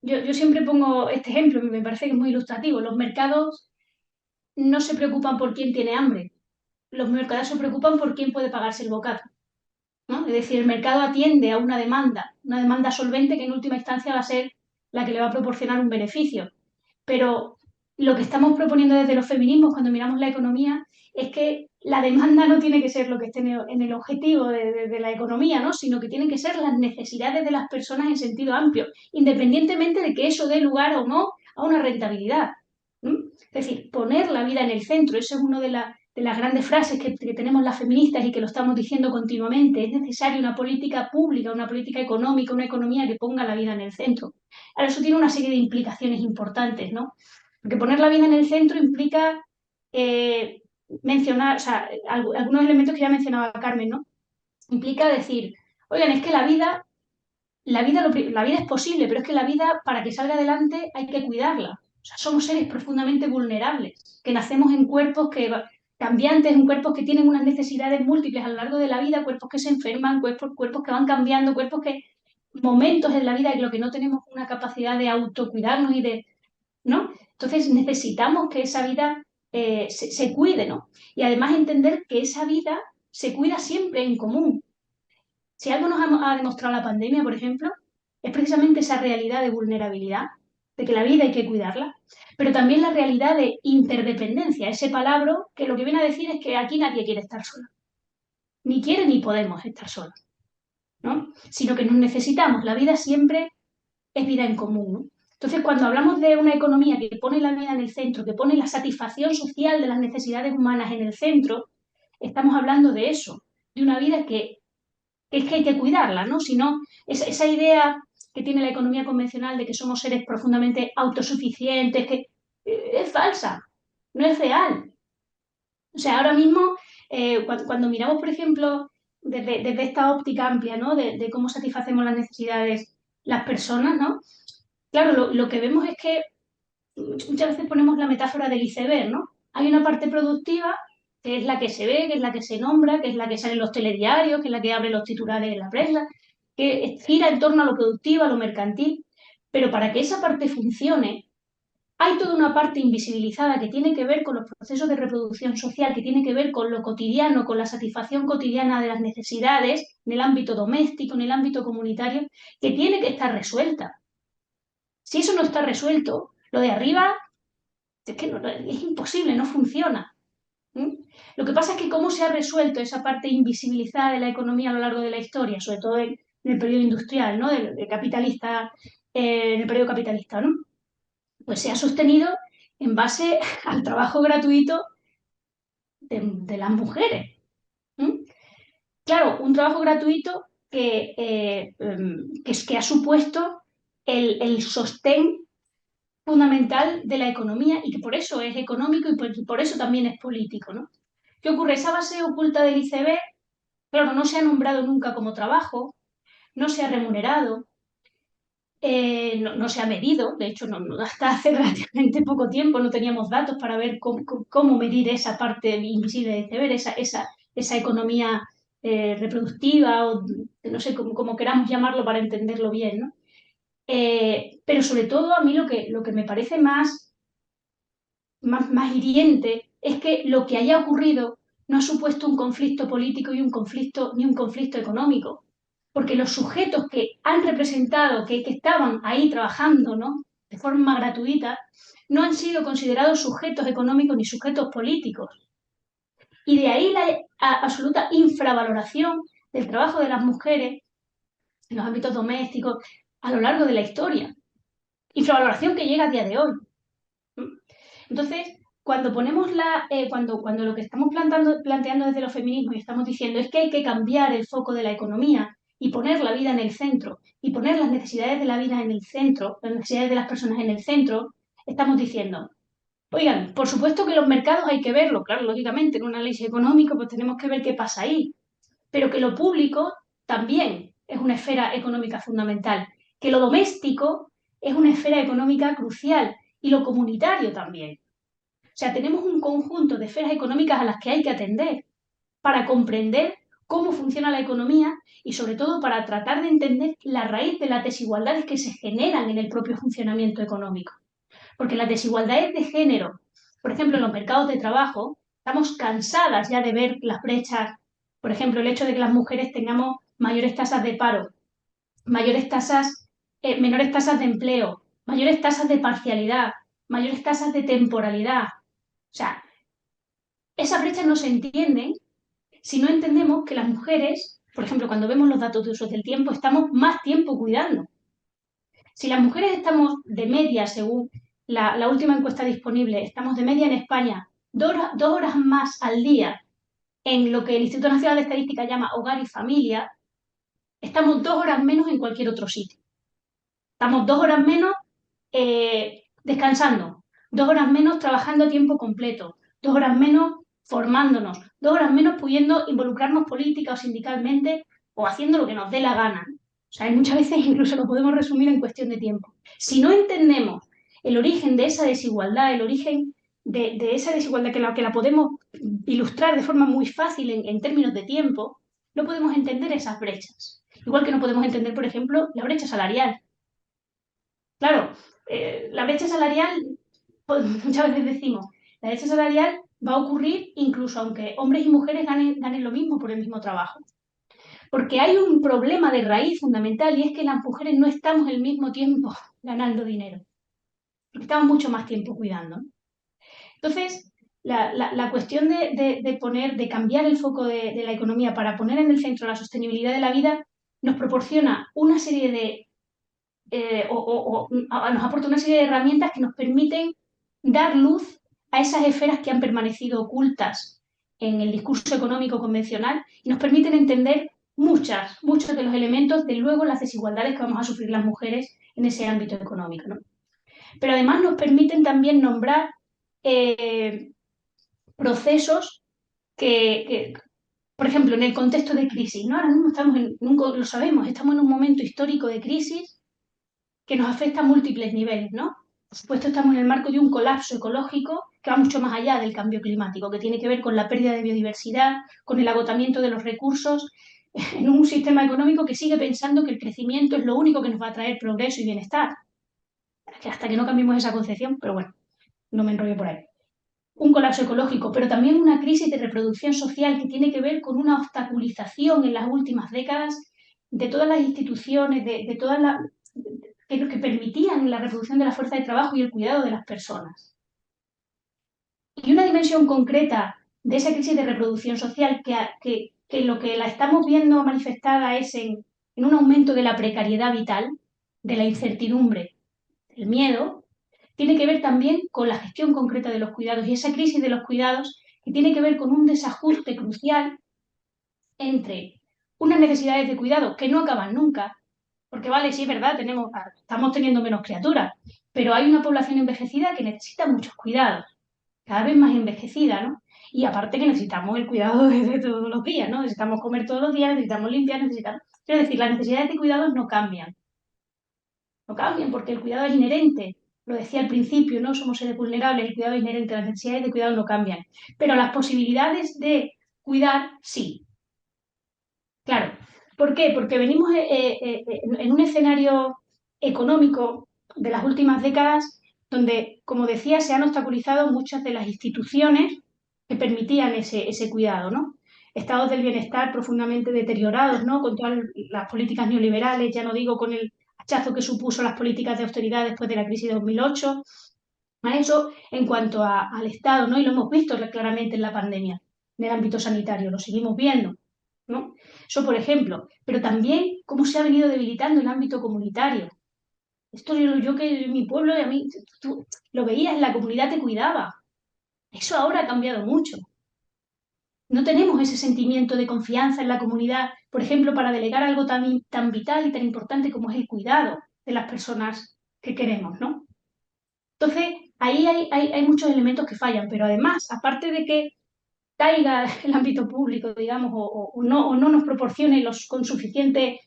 yo siempre pongo este ejemplo, me parece que es muy ilustrativo, los mercados no se preocupan por quién tiene hambre, los mercados se preocupan por quién puede pagarse el bocado, ¿no? Es decir, el mercado atiende a una demanda solvente que en última instancia va a ser la que le va a proporcionar un beneficio. Pero lo que estamos proponiendo desde los feminismos cuando miramos la economía es que la demanda no tiene que ser lo que esté en el objetivo de la economía, ¿no? Sino que tienen que ser las necesidades de las personas en sentido amplio, independientemente de que eso dé lugar o no a una rentabilidad. Es decir, poner la vida en el centro, eso es una de las grandes frases que tenemos las feministas y que lo estamos diciendo continuamente. Es necesaria una política pública, una política económica, una economía que ponga la vida en el centro. Ahora, eso tiene una serie de implicaciones importantes, ¿no? Porque poner la vida en el centro implica mencionar, o sea, algunos elementos que ya mencionaba Carmen, ¿no? Implica decir, oigan, es que la vida es posible, pero es que la vida, para que salga adelante, hay que cuidarla. O sea, somos seres profundamente vulnerables, que nacemos en cuerpos cambiantes, en cuerpos que tienen unas necesidades múltiples a lo largo de la vida, cuerpos que se enferman, cuerpos que van cambiando, momentos en la vida en los que no tenemos una capacidad de autocuidarnos ¿no? Entonces necesitamos que esa vida se cuide, ¿no? Y además entender que esa vida se cuida siempre en común. Si algo nos ha demostrado la pandemia, por ejemplo, es precisamente esa realidad de vulnerabilidad, de que la vida hay que cuidarla, pero también la realidad de interdependencia, ese palabra que lo que viene a decir es que aquí nadie quiere estar solo, ni quiere ni podemos estar solos, ¿no? Sino que nos necesitamos, la vida siempre es vida en común, ¿no? Entonces, cuando hablamos de una economía que pone la vida en el centro, que pone la satisfacción social de las necesidades humanas en el centro, estamos hablando de eso, de una vida que es que hay que cuidarla, ¿no? Si no, esa idea que tiene la economía convencional de que somos seres profundamente autosuficientes, que es falsa, no es real. O sea, ahora mismo, cuando miramos, por ejemplo, desde esta óptica amplia, ¿no? De cómo satisfacemos las necesidades las personas, ¿no? Claro, lo que vemos es que muchas veces ponemos la metáfora del iceberg, ¿no? Hay una parte productiva, que es la que se ve, que es la que se nombra, que es la que sale en los telediarios, que es la que abre los titulares en la prensa, que gira en torno a lo productivo, a lo mercantil. Pero para que esa parte funcione, hay toda una parte invisibilizada que tiene que ver con los procesos de reproducción social, que tiene que ver con lo cotidiano, con la satisfacción cotidiana de las necesidades en el ámbito doméstico, en el ámbito comunitario, que tiene que estar resuelta. Si eso no está resuelto, lo de arriba es que es imposible, no funciona. Lo que pasa es que cómo se ha resuelto esa parte invisibilizada de la economía a lo largo de la historia, sobre todo en el periodo industrial, ¿no? del capitalista, en el periodo capitalista, ¿no? Pues se ha sostenido en base al trabajo gratuito de las mujeres. Claro, un trabajo gratuito que ha supuesto el sostén fundamental de la economía y que por eso es económico y por eso también es político, ¿no? ¿Qué ocurre? Esa base oculta del iceberg, claro, no se ha nombrado nunca como trabajo, no se ha remunerado, no se ha medido, de hecho, hasta hace relativamente poco tiempo no teníamos datos para ver cómo medir esa parte invisible del iceberg, esa economía reproductiva, o no sé cómo queramos llamarlo para entenderlo bien, ¿no? Pero sobre todo a mí lo que me parece más hiriente es que lo que haya ocurrido no ha supuesto un conflicto político y ni un conflicto económico, porque los sujetos que han representado, que estaban ahí trabajando, ¿no?, de forma gratuita, no han sido considerados sujetos económicos ni sujetos políticos. Y de ahí la absoluta infravaloración del trabajo de las mujeres en los ámbitos domésticos a lo largo de la historia. Infravaloración que llega a día de hoy. Entonces, cuando cuando lo que estamos planteando desde los feminismos y estamos diciendo es que hay que cambiar el foco de la economía y poner la vida en el centro y poner las necesidades de la vida en el centro, las necesidades de las personas en el centro, estamos diciendo, oigan, por supuesto que los mercados hay que verlo, claro, lógicamente, en un análisis económico pues tenemos que ver qué pasa ahí, pero que lo público también es una esfera económica fundamental, que lo doméstico es una esfera económica crucial y lo comunitario también. O sea, tenemos un conjunto de esferas económicas a las que hay que atender para comprender cómo funciona la economía y sobre todo para tratar de entender la raíz de las desigualdades que se generan en el propio funcionamiento económico. Porque las desigualdades de género, por ejemplo, en los mercados de trabajo, estamos cansadas ya de ver las brechas, por ejemplo, el hecho de que las mujeres tengamos mayores tasas de paro, menores tasas de empleo, mayores tasas de parcialidad, mayores tasas de temporalidad. O sea, esas brechas no se entienden si no entendemos que las mujeres, por ejemplo, cuando vemos los datos de uso del tiempo, estamos más tiempo cuidando. Si las mujeres estamos de media, según la última encuesta disponible, estamos de media en España 2 horas más al día en lo que el Instituto Nacional de Estadística llama hogar y familia, estamos 2 horas menos en cualquier otro sitio. Estamos 2 horas menos descansando, 2 horas menos trabajando a tiempo completo, 2 horas menos formándonos, 2 horas menos pudiendo involucrarnos política o sindicalmente o haciendo lo que nos dé la gana. O sea, hay muchas veces incluso lo podemos resumir en cuestión de tiempo. Si no entendemos el origen de esa desigualdad, el origen de esa desigualdad que la podemos ilustrar de forma muy fácil en términos de tiempo, no podemos entender esas brechas. Igual que no podemos entender, por ejemplo, la brecha salarial. Claro, la brecha salarial, pues, muchas veces decimos, la brecha salarial va a ocurrir incluso aunque hombres y mujeres ganen lo mismo por el mismo trabajo. Porque hay un problema de raíz fundamental y es que las mujeres no estamos el mismo tiempo ganando dinero, porque estamos mucho más tiempo cuidando. Entonces, la cuestión de cambiar el foco de la economía para poner en el centro la sostenibilidad de la vida nos proporciona una serie de nos aporta una serie de herramientas que nos permiten dar luz a esas esferas que han permanecido ocultas en el discurso económico convencional y nos permiten entender muchos de los elementos de luego las desigualdades que vamos a sufrir las mujeres en ese ámbito económico, ¿no? Pero además nos permiten también nombrar procesos por ejemplo, en el contexto de crisis, ¿no? Ahora mismo nunca lo sabemos, estamos en un momento histórico de crisis que nos afecta a múltiples niveles, ¿no? Por supuesto, estamos en el marco de un colapso ecológico que va mucho más allá del cambio climático, que tiene que ver con la pérdida de biodiversidad, con el agotamiento de los recursos, en un sistema económico que sigue pensando que el crecimiento es lo único que nos va a traer progreso y bienestar. Hasta que no cambiemos esa concepción, pero bueno, no me enrollo por ahí. Un colapso ecológico, pero también una crisis de reproducción social que tiene que ver con una obstaculización en las últimas décadas de todas las instituciones, de todas las que permitían la reproducción de la fuerza de trabajo y el cuidado de las personas. Y una dimensión concreta de esa crisis de reproducción social que lo que la estamos viendo manifestada es en un aumento de la precariedad vital, de la incertidumbre, del miedo, tiene que ver también con la gestión concreta de los cuidados y esa crisis de los cuidados que tiene que ver con un desajuste crucial entre unas necesidades de cuidado que no acaban nunca, Porque vale, sí es verdad, estamos teniendo menos criaturas, pero hay una población envejecida que necesita muchos cuidados, cada vez más envejecida, ¿no? Y aparte que necesitamos el cuidado de todos los días, ¿no? Necesitamos comer todos los días, necesitamos limpiar, necesitamos... Es decir, las necesidades de cuidados no cambian. No cambian porque el cuidado es inherente. Lo decía al principio, ¿no? Somos seres vulnerables, el cuidado es inherente, las necesidades de cuidado no cambian. Pero las posibilidades de cuidar, sí. Claro. ¿Por qué? Porque venimos en un escenario económico de las últimas décadas donde, como decía, se han obstaculizado muchas de las instituciones que permitían ese cuidado, ¿no? Estados del bienestar profundamente deteriorados, ¿no? Con todas las políticas neoliberales, ya no digo con el hachazo que supuso las políticas de austeridad después de la crisis de 2008. A eso en cuanto al Estado, ¿no? Y lo hemos visto claramente en la pandemia, en el ámbito sanitario, lo seguimos viendo, ¿no? Eso, por ejemplo, pero también cómo se ha venido debilitando el ámbito comunitario. Esto yo que en mi pueblo, y a mí, tú lo veías, la comunidad te cuidaba. Eso ahora ha cambiado mucho. No tenemos ese sentimiento de confianza en la comunidad, por ejemplo, para delegar algo tan vital y tan importante como es el cuidado de las personas que queremos, ¿no? Entonces, ahí hay muchos elementos que fallan, pero además, aparte de que caiga el ámbito público, digamos, o no nos proporcione con suficientes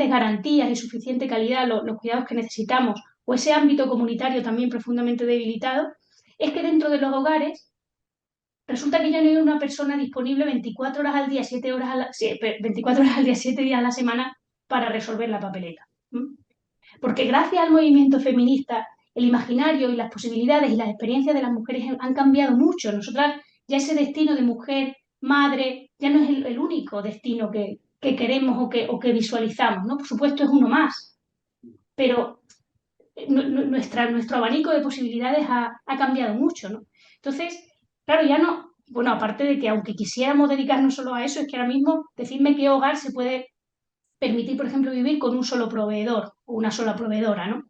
garantías y suficiente calidad los cuidados que necesitamos, o ese ámbito comunitario también profundamente debilitado, es que dentro de los hogares resulta que ya no hay una persona disponible 24 horas al día, 24 horas al día, 7 días a la semana para resolver la papeleta. ¿Mm? Porque gracias al movimiento feminista, el imaginario y las posibilidades y las experiencias de las mujeres han cambiado mucho. Nosotras ya ese destino de mujer, madre, ya no es el único destino que queremos o que visualizamos, ¿no? Por supuesto es uno más, pero nuestro abanico de posibilidades ha cambiado mucho, ¿no? Entonces, claro, ya no, bueno, aparte de que aunque quisiéramos dedicarnos solo a eso, es que ahora mismo decidme qué hogar se puede permitir, por ejemplo, vivir con un solo proveedor o una sola proveedora, ¿no?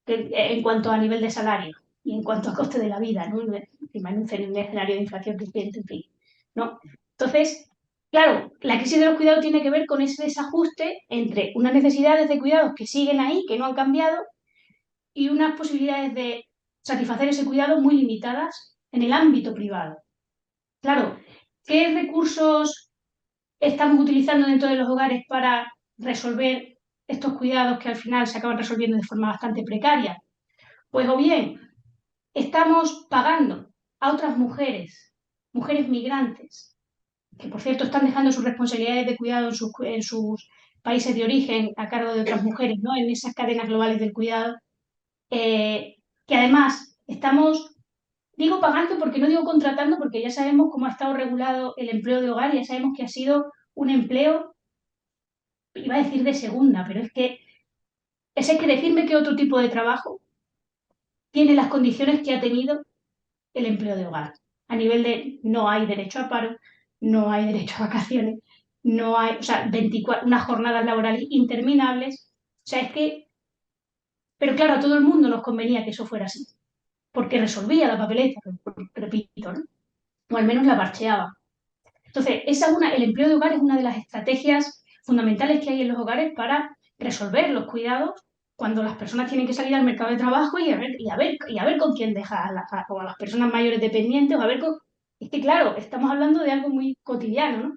En cuanto a nivel de salario y en cuanto a coste de la vida, ¿no? Encima en un escenario de inflación creciente, en fin, ¿no? Entonces, claro, la crisis de los cuidados tiene que ver con ese desajuste entre unas necesidades de cuidados que siguen ahí, que no han cambiado, y unas posibilidades de satisfacer ese cuidado muy limitadas en el ámbito privado. Claro, ¿qué recursos estamos utilizando dentro de los hogares para resolver estos cuidados que al final se acaban resolviendo de forma bastante precaria? Pues o bien estamos pagando a otras mujeres migrantes, que por cierto están dejando sus responsabilidades de cuidado en sus países de origen a cargo de otras mujeres, ¿no? En esas cadenas globales del cuidado, que además estamos, digo pagando porque no digo contratando, porque ya sabemos cómo ha estado regulado el empleo de hogar, ya sabemos que ha sido un empleo, iba a decir de segunda, pero es que decirme que otro tipo de trabajo tiene las condiciones que ha tenido el empleo de hogar. A nivel de no hay derecho a paro, no hay derecho a vacaciones, no hay, o sea, 24, unas jornadas laborales interminables. O sea, es que, pero claro, a todo el mundo nos convenía que eso fuera así, porque resolvía la papeleta, repito, ¿no? O al menos la parcheaba. Entonces, el empleo de hogar es una de las estrategias fundamentales que hay en los hogares para resolver los cuidados cuando las personas tienen que salir al mercado de trabajo y a ver con quién deja o a las personas mayores dependientes, o a ver con... Es que, claro, estamos hablando de algo muy cotidiano, ¿no?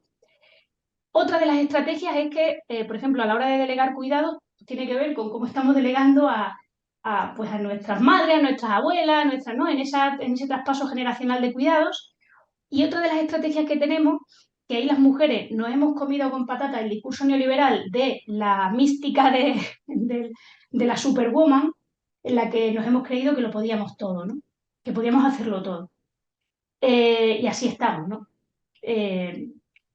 Otra de las estrategias es que, por ejemplo, a la hora de delegar cuidados, tiene que ver con cómo estamos delegando pues a nuestras madres, a nuestras abuelas, ¿no? En ese traspaso generacional de cuidados. Y otra de las estrategias que tenemos, que ahí las mujeres nos hemos comido con patata el discurso neoliberal de la mística de la superwoman, en la que nos hemos creído que lo podíamos todo, ¿no? Que podíamos hacerlo todo. Y así estamos, ¿no?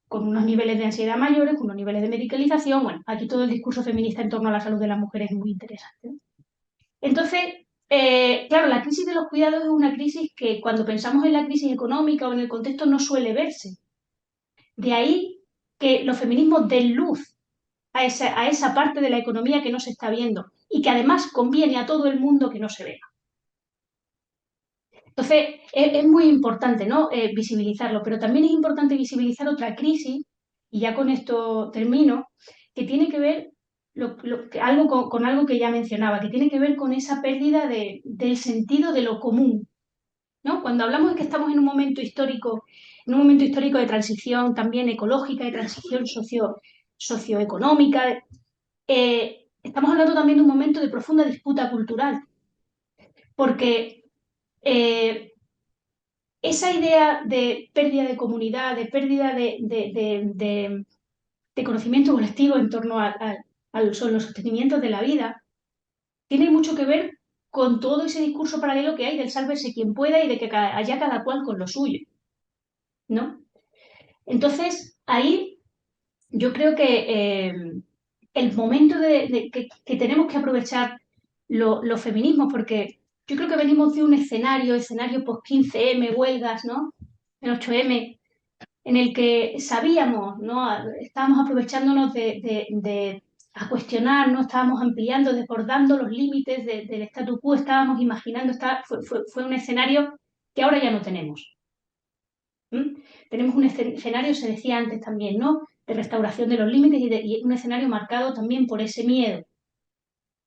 Con unos niveles de ansiedad mayores, con unos niveles de medicalización. Bueno, aquí todo el discurso feminista en torno a la salud de las mujeres es muy interesante, ¿no? Entonces, claro, la crisis de los cuidados es una crisis que cuando pensamos en la crisis económica o en el contexto no suele verse. De ahí que los feminismos den luz a esa parte de la economía que no se está viendo y que además conviene a todo el mundo que no se vea. Entonces, es muy importante, ¿no? Visibilizarlo, pero también es importante visibilizar otra crisis, y ya con esto termino, que tiene que ver algo con algo que ya mencionaba, que tiene que ver con esa pérdida del sentido de lo común, ¿no? Cuando hablamos de que estamos en un momento histórico de transición también ecológica, de transición socioeconómica, estamos hablando también de un momento de profunda disputa cultural, porque eh, esa idea de pérdida de comunidad, de pérdida de conocimiento colectivo en torno son los sostenimientos de la vida, tiene mucho que ver con todo ese discurso paralelo que hay del sálvese quien pueda y de que haya cada cual con lo suyo, ¿no? Entonces, ahí yo creo que el momento que tenemos que aprovechar los feminismos, porque yo creo que venimos de un escenario post-15M, huelgas, ¿no? El 8M, en el que sabíamos, ¿no? Estábamos aprovechándonos a cuestionar, ¿no? Estábamos ampliando, desbordando los límites del statu quo, estábamos imaginando, fue un escenario que ahora ya no tenemos. Tenemos un escenario, se decía antes también, ¿no? De restauración de los límites y un escenario marcado también por ese miedo,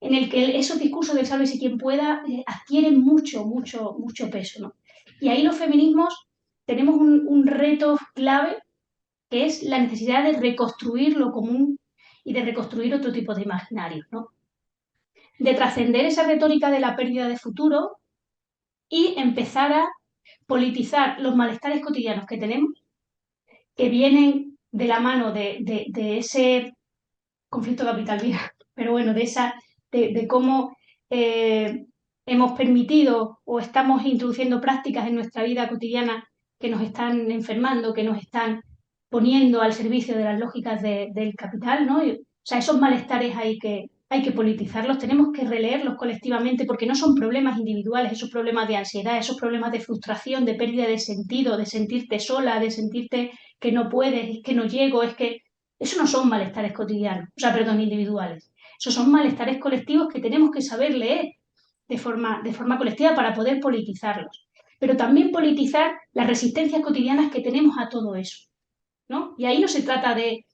en el que esos discursos del sálvese quien pueda adquieren mucho peso, ¿no? Y ahí los feminismos tenemos un reto clave, que es la necesidad de reconstruir lo común y de reconstruir otro tipo de imaginarios, ¿no? De trascender esa retórica de la pérdida de futuro y empezar a politizar los malestares cotidianos que tenemos, que vienen de la mano de ese conflicto capital-vida, pero bueno, de cómo hemos permitido o estamos introduciendo prácticas en nuestra vida cotidiana que nos están enfermando, que nos están poniendo al servicio de las lógicas del capital, ¿no? O sea, esos malestares hay que politizarlos, tenemos que releerlos colectivamente porque no son problemas individuales, esos problemas de ansiedad, esos problemas de frustración, de pérdida de sentido, de sentirte sola, de sentirte que no puedes, es que no llego, es que eso no son malestares cotidianos, o sea, perdón, individuales. Esos son malestares colectivos que tenemos que saber leer de forma colectiva para poder politizarlos. Pero también politizar las resistencias cotidianas que tenemos a todo eso, ¿no? Y ahí no se trata de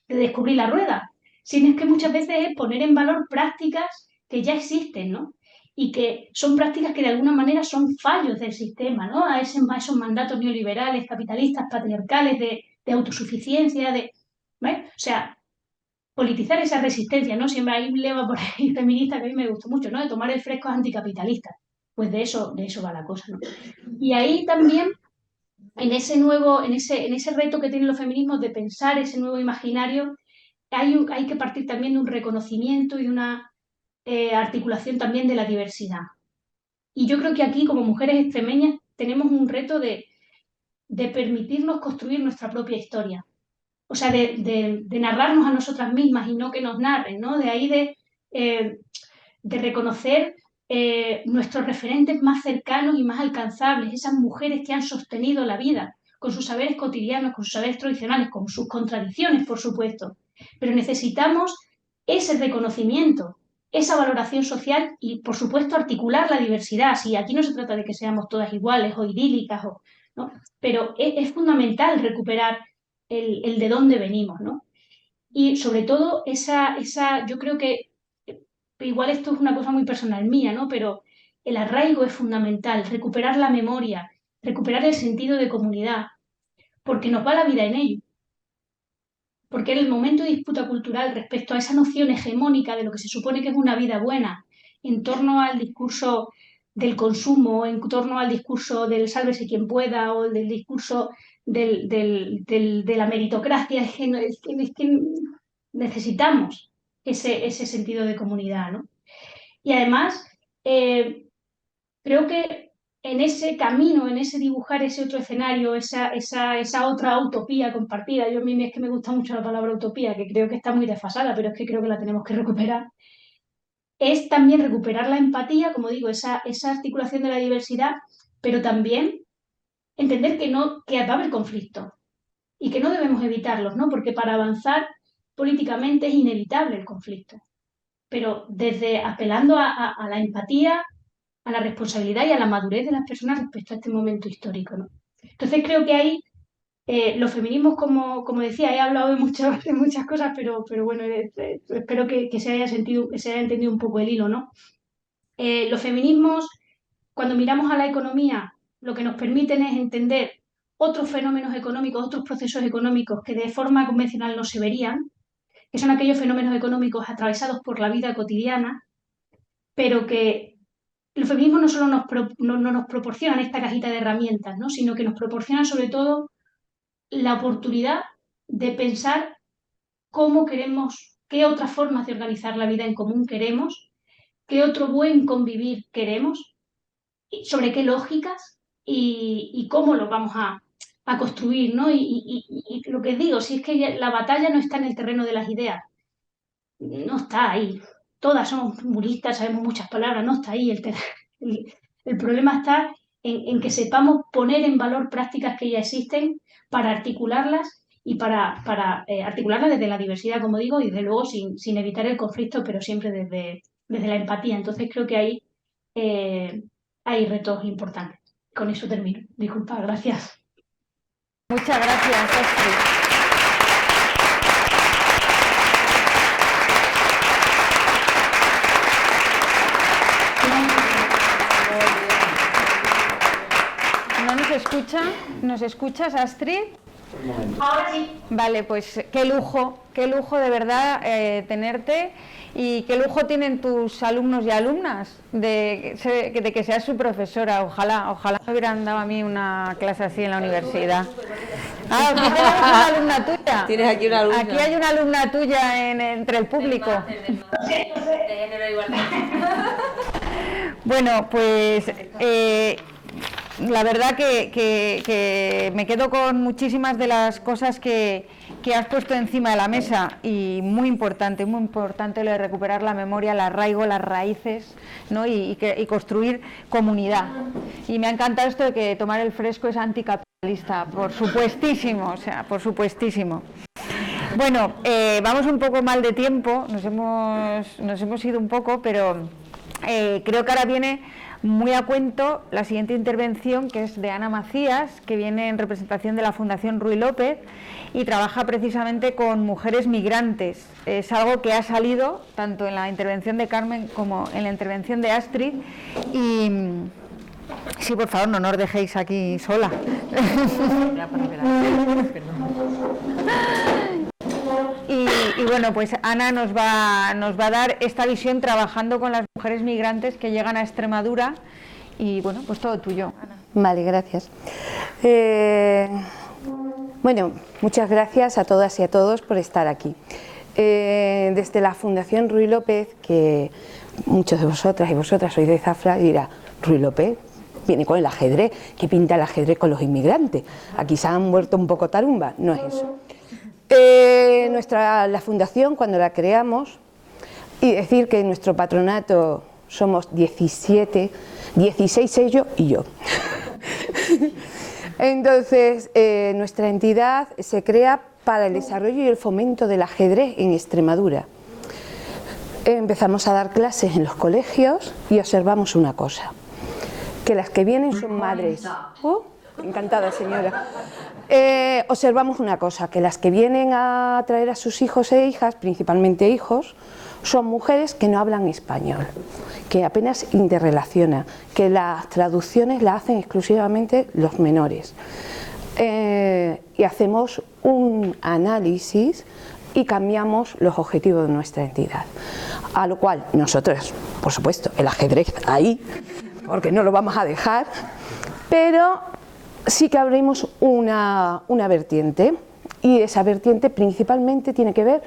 descubrir la rueda, sino es que muchas veces es poner en valor prácticas que ya existen, ¿no? Y que son prácticas que de alguna manera son fallos del sistema, ¿no? A esos mandatos neoliberales, capitalistas, patriarcales, de autosuficiencia, ¿vale? O sea, politizar esa resistencia, ¿no? Siempre hay un lema por ahí feminista que a mí me gustó mucho, ¿no? De tomar el fresco es anticapitalista. Pues de eso va la cosa, ¿no? Y ahí también, en ese reto que tienen los feminismos de pensar ese nuevo imaginario, hay que partir también de un reconocimiento y una articulación también de la diversidad. Y yo creo que aquí, como mujeres extremeñas, tenemos un reto de permitirnos construir nuestra propia historia. O sea, de narrarnos a nosotras mismas y no que nos narren, ¿no? De ahí de reconocer nuestros referentes más cercanos y más alcanzables, esas mujeres que han sostenido la vida con sus saberes cotidianos, con sus saberes tradicionales, con sus contradicciones, por supuesto. Pero necesitamos ese reconocimiento, esa valoración social y, por supuesto, articular la diversidad. Sí, aquí no se trata de que seamos todas iguales o idílicas, ¿no? Pero es fundamental recuperar el de dónde venimos, ¿no? Y sobre todo, yo creo que igual esto es una cosa muy personal mía, ¿no? Pero el arraigo es fundamental, recuperar la memoria, recuperar el sentido de comunidad, porque nos va la vida en ello. Porque en el momento de disputa cultural respecto a esa noción hegemónica de lo que se supone que es una vida buena, en torno al discurso del consumo, en torno al discurso del sálvese quien pueda o del discurso de la meritocracia, es que necesitamos ese sentido de comunidad, ¿no? Y además, creo que en ese camino, en ese dibujar ese otro escenario, esa otra utopía compartida, yo a mí es que me gusta mucho la palabra utopía, que creo que está muy desfasada, pero es que creo que la tenemos que recuperar, es también recuperar la empatía, como digo, esa articulación de la diversidad, pero también entender que va a haber conflicto y que no debemos evitarlos, ¿no? Porque para avanzar políticamente es inevitable el conflicto, pero desde apelando a la empatía, a la responsabilidad y a la madurez de las personas respecto a este momento histórico, ¿no? Entonces creo que ahí Los feminismos, como decía, he hablado de muchas cosas, pero bueno, espero que se haya entendido un poco el hilo, ¿no? Los feminismos, cuando miramos a la economía, lo que nos permiten es entender otros fenómenos económicos, otros procesos económicos que de forma convencional no se verían, que son aquellos fenómenos económicos atravesados por la vida cotidiana, pero que los feminismos no solo no nos proporcionan esta cajita de herramientas, ¿no? Sino que nos proporcionan sobre todo la oportunidad de pensar cómo queremos, qué otras formas de organizar la vida en común queremos, qué otro buen convivir queremos, sobre qué lógicas y cómo lo vamos a construir, ¿no? Y lo que digo, si es que la batalla no está en el terreno de las ideas, no está ahí. Todas somos populistas, sabemos muchas palabras, no está ahí. El problema está en que sepamos poner en valor prácticas que ya existen para articularlas y para articularlas desde la diversidad, como digo, y desde luego sin evitar el conflicto, pero siempre desde la empatía. Entonces creo que ahí hay retos importantes. Con eso termino. Disculpa, gracias. Muchas gracias, Astrid. ¿No nos escucha? ¿Nos escuchas, Astrid? Ahora sí. Vale, pues qué lujo de verdad tenerte, y qué lujo tienen tus alumnos y alumnas de que seas su profesora. Ojalá me hubieran dado a mí una clase así en la universidad. Ah, aquí tenemos una alumna tuya. Tienes aquí una alumna. Aquí hay una alumna tuya entre el público. Bueno, pues la verdad que me quedo con muchísimas de las cosas que has puesto encima de la mesa, y muy importante lo de recuperar la memoria, el arraigo, las raíces, ¿no? y construir comunidad. Y me ha encantado esto de que tomar el fresco es anticapitalista, por supuestísimo, por supuestísimo. Bueno, vamos un poco mal de tiempo, nos hemos ido un poco, pero creo que ahora viene muy a cuento la siguiente intervención, que es de Ana Macías, que viene en representación de la Fundación Ruy López y trabaja precisamente con mujeres migrantes. Es algo que ha salido tanto en la intervención de Carmen como en la intervención de Astrid, y sí, por favor, no nos dejéis aquí sola. Y bueno, pues Ana nos va a dar esta visión trabajando con las mujeres migrantes que llegan a Extremadura, y bueno, pues todo tuyo, Ana. Vale, gracias. Bueno, muchas gracias a todas y a todos por estar aquí. Desde la Fundación Ruy López, que muchos de vosotras y vosotras sois de Zafra, y dirá, Ruy López viene con el ajedrez, ¿qué pinta el ajedrez con los inmigrantes? Aquí se han vuelto un poco tarumba, no es eso. La fundación, cuando la creamos, y decir que en nuestro patronato somos 16 ellos y yo. Entonces, nuestra entidad se crea para el desarrollo y el fomento del ajedrez en Extremadura. Empezamos a dar clases en los colegios y observamos una cosa, que las que vienen son madres. Encantada, señora. Observamos una cosa, que las que vienen a traer a sus hijos e hijas, principalmente hijos, son mujeres que no hablan español, que apenas interrelacionan, que las traducciones las hacen exclusivamente los menores. Y hacemos un análisis y cambiamos los objetivos de nuestra entidad. A lo cual nosotros, por supuesto, el ajedrez ahí, porque no lo vamos a dejar, pero sí que abrimos una vertiente, y esa vertiente principalmente tiene que ver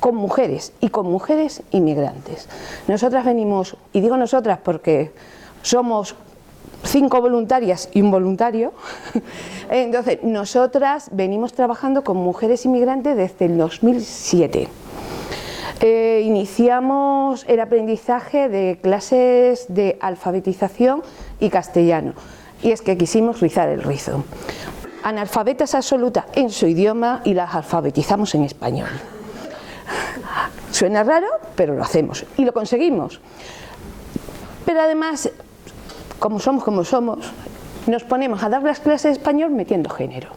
con mujeres y con mujeres inmigrantes. Nosotras venimos, y digo nosotras porque somos 5 voluntarias y un voluntario, entonces nosotras venimos trabajando con mujeres inmigrantes desde el 2007. Iniciamos el aprendizaje de clases de alfabetización y castellano, y es que quisimos rizar el rizo. Analfabetas absolutas en su idioma y las alfabetizamos en español. Suena raro, pero lo hacemos y lo conseguimos. Pero además, como somos, nos ponemos a dar las clases de español metiendo género.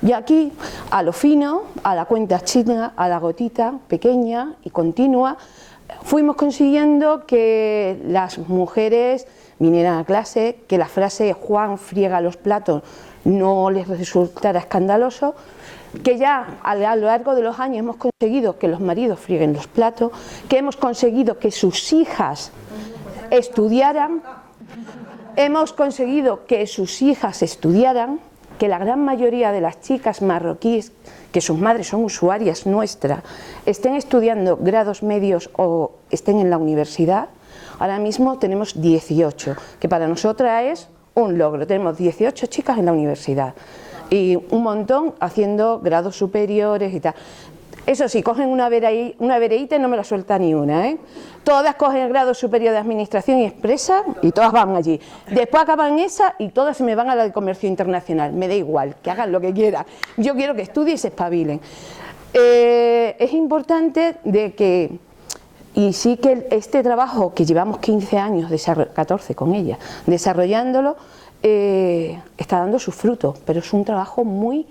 Y aquí, a lo fino, a la cuenta china, a la gotita pequeña y continua, fuimos consiguiendo que las mujeres vinieran a clase, que la frase "Juan friega los platos" no les resultara escandaloso, que ya a lo largo de los años hemos conseguido que los maridos frieguen los platos, que hemos conseguido que sus hijas estudiaran, que la gran mayoría de las chicas marroquíes, que sus madres son usuarias nuestras, estén estudiando grados medios o estén en la universidad. Ahora mismo tenemos 18, que para nosotras es un logro. Tenemos 18 chicas en la universidad y un montón haciendo grados superiores y tal. Eso sí, cogen una vereíta y no me la suelta ni una, ¿eh? Todas cogen el grado superior de Administración y Empresa y todas van allí. Después acaban esa y todas se me van a la de Comercio Internacional. Me da igual, que hagan lo que quieran. Yo quiero que estudien y se espabilen. Es importante de que, y sí que este trabajo que llevamos 15 años, 14 con ella, desarrollándolo, está dando sus frutos, pero es un trabajo muy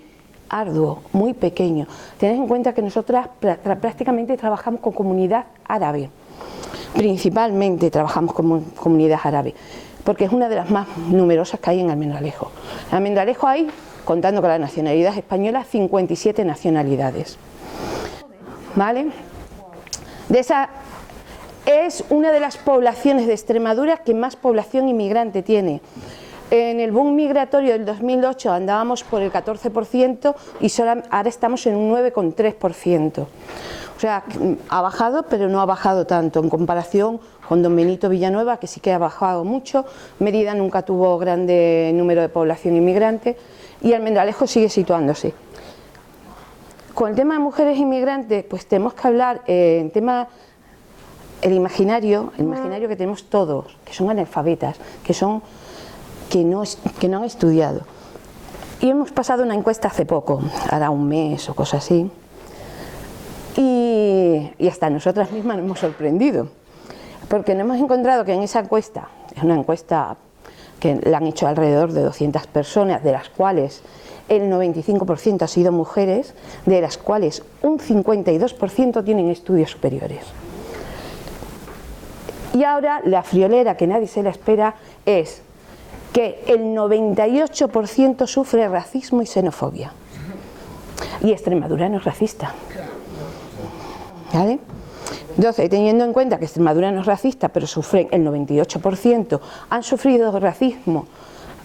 arduo, muy pequeño. Tened en cuenta que nosotras prácticamente trabajamos con comunidad árabe, principalmente trabajamos con comunidad árabe, porque es una de las más numerosas que hay en Almendralejo. En Almendralejo hay, contando con la nacionalidad española, 57 nacionalidades. ¿Vale? De esa es una de las poblaciones de Extremadura que más población inmigrante tiene. En el boom migratorio del 2008 andábamos por el 14% y ahora estamos en un 9,3%. O sea, ha bajado, pero no ha bajado tanto en comparación con Don Benito Villanueva, que sí que ha bajado mucho. Mérida nunca tuvo grande número de población inmigrante y Almendralejo sigue situándose. Con el tema de mujeres inmigrantes, pues tenemos que hablar en tema el imaginario que tenemos todos, que son analfabetas, que no han estudiado. Y hemos pasado una encuesta hace poco, hará un mes o cosas así, y hasta nosotras mismas nos hemos sorprendido, porque nos hemos encontrado que en esa encuesta, es una encuesta que la han hecho alrededor de 200 personas, de las cuales el 95% ha sido mujeres, de las cuales un 52% tienen estudios superiores. Y ahora la friolera que nadie se la espera es que el 98% sufre racismo y xenofobia. Y Extremadura no es racista. ¿Vale? Entonces, teniendo en cuenta que Extremadura no es racista, pero sufren el 98%, han sufrido racismo.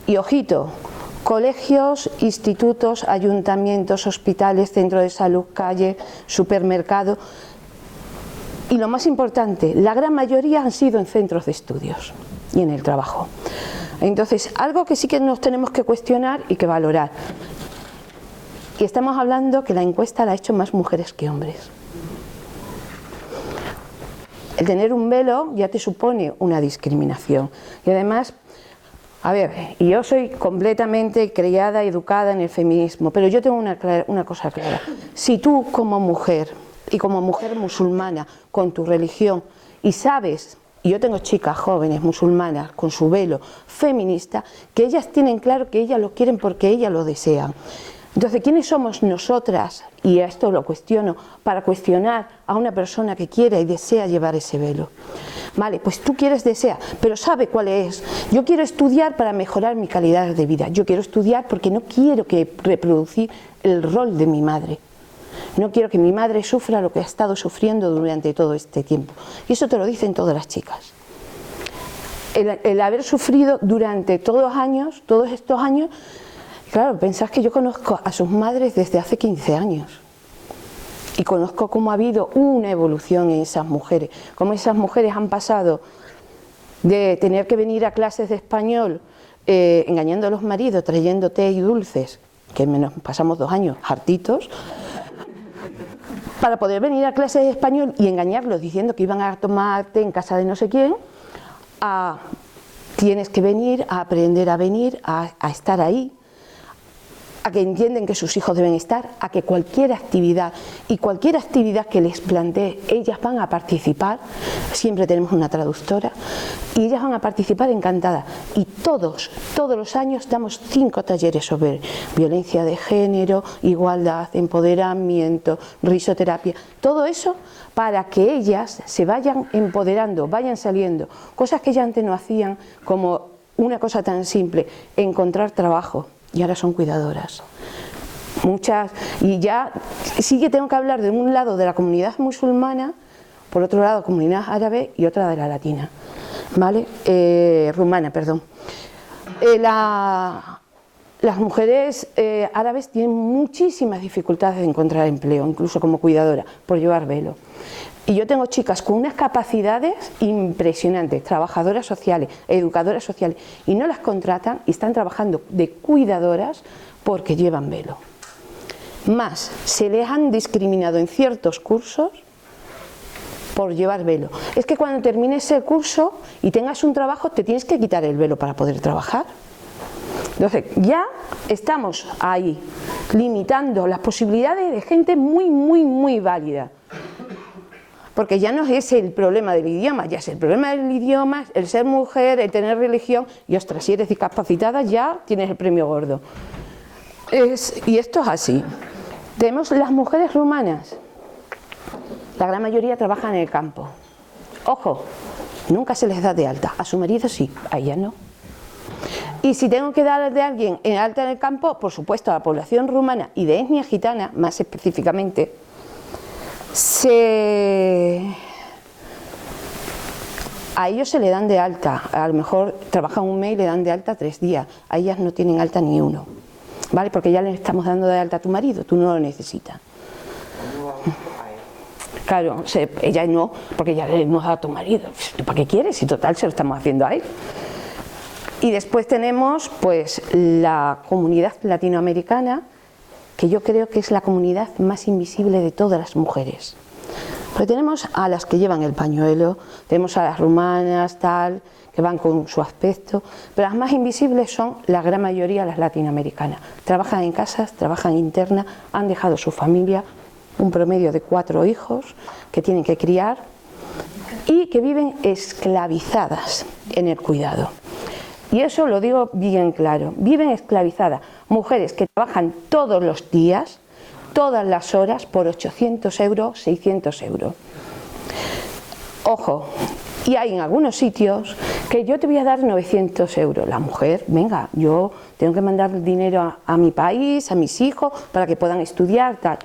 Y ojito, colegios, institutos, ayuntamientos, hospitales, centros de salud, calles, supermercados. Y lo más importante, la gran mayoría han sido en centros de estudios y en el trabajo. Entonces, algo que sí que nos tenemos que cuestionar y que valorar. Y estamos hablando que la encuesta la han hecho más mujeres que hombres. El tener un velo ya te supone una discriminación. Y además, a ver, y yo soy completamente criada, educada en el feminismo, pero yo tengo una cosa clara. Si tú como mujer, y como mujer musulmana, con tu religión, y sabes... Y yo tengo chicas jóvenes musulmanas con su velo feminista que ellas tienen claro que ellas lo quieren porque ellas lo desean. Entonces, ¿quiénes somos nosotras? Y a esto lo cuestiono, para cuestionar a una persona que quiere y desea llevar ese velo. Vale, pues tú deseas, pero ¿sabe cuál es? Yo quiero estudiar para mejorar mi calidad de vida. Yo quiero estudiar porque no quiero reproducir el rol de mi madre. No quiero que mi madre sufra lo que ha estado sufriendo durante todo este tiempo. Y eso te lo dicen todas las chicas. El haber sufrido durante todos estos años, claro, pensás que yo conozco a sus madres desde hace 15 años. Y conozco cómo ha habido una evolución en esas mujeres. Cómo esas mujeres han pasado de tener que venir a clases de español engañando a los maridos, trayendo té y dulces, que nos pasamos 2 años hartitos, para poder venir a clases de español y engañarlos diciendo que iban a tomar té en casa de no sé quién, tienes que venir a aprender a venir, a estar ahí, a que entienden que sus hijos deben estar, a que cualquier actividad que les plantee, ellas van a participar, siempre tenemos una traductora, y ellas van a participar encantadas. Y todos los años damos 5 talleres sobre violencia de género, igualdad, empoderamiento, risoterapia, todo eso para que ellas se vayan empoderando, vayan saliendo, cosas que ellas antes no hacían, como una cosa tan simple, encontrar trabajo. Y ahora son cuidadoras. Muchas, y ya sí que tengo que hablar de un lado de la comunidad musulmana, por otro lado comunidad árabe y otra de la latina, ¿vale? Rumana, perdón. Las mujeres árabes tienen muchísimas dificultades de encontrar empleo, incluso como cuidadora, por llevar velo. Y yo tengo chicas con unas capacidades impresionantes, trabajadoras sociales, educadoras sociales, y no las contratan y están trabajando de cuidadoras porque llevan velo. Más, se les han discriminado en ciertos cursos por llevar velo. Es que cuando termines el curso y tengas un trabajo, te tienes que quitar el velo para poder trabajar. Entonces, ya estamos ahí, limitando las posibilidades de gente muy válida. Porque ya no es el problema del idioma, ya es el problema del idioma, el ser mujer, el tener religión, y ostras, si eres discapacitada ya tienes el premio gordo. Y esto es así. Tenemos las mujeres rumanas, la gran mayoría trabajan en el campo. Ojo, nunca se les da de alta, a su marido sí, a ella no. Y si tengo que dar de alguien en alta en el campo, por supuesto a la población rumana y de etnia gitana, más específicamente, a ellos se le dan de alta, a lo mejor trabajan un mes y le dan de alta 3 días, a ellas no tienen alta ni uno, ¿vale? Porque ya le estamos dando de alta a tu marido, tú no lo necesitas. Claro, ella no, porque ya le hemos dado a tu marido, ¿tú para qué quieres? Si total se lo estamos haciendo a él. Y después tenemos pues la comunidad latinoamericana, que yo creo que es la comunidad más invisible de todas las mujeres. Pero tenemos a las que llevan el pañuelo, tenemos a las rumanas, tal, que van con su aspecto, pero las más invisibles son la gran mayoría las latinoamericanas. Trabajan en casas, trabajan internas, han dejado su familia, un promedio de 4 hijos que tienen que criar y que viven esclavizadas en el cuidado. Y eso lo digo bien claro, viven esclavizadas, mujeres que trabajan todos los días, todas las horas, por 800 euros, 600 euros. Ojo, y hay en algunos sitios que yo te voy a dar 900 euros. La mujer, venga, yo tengo que mandar dinero a mi país, a mis hijos, para que puedan estudiar, tal.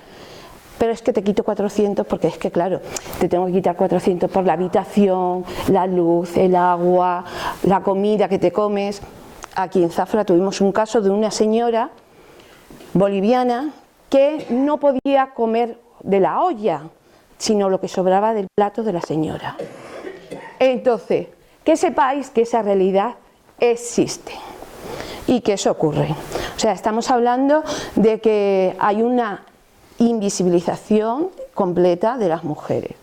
Pero es que te quito 400 porque es que, claro, te tengo que quitar 400 por la habitación, la luz, el agua, la comida que te comes. Aquí en Zafra tuvimos un caso de una señora boliviana que no podía comer de la olla, sino lo que sobraba del plato de la señora. Entonces, que sepáis que esa realidad existe y que eso ocurre. O sea, estamos hablando de que hay una invisibilización completa de las mujeres.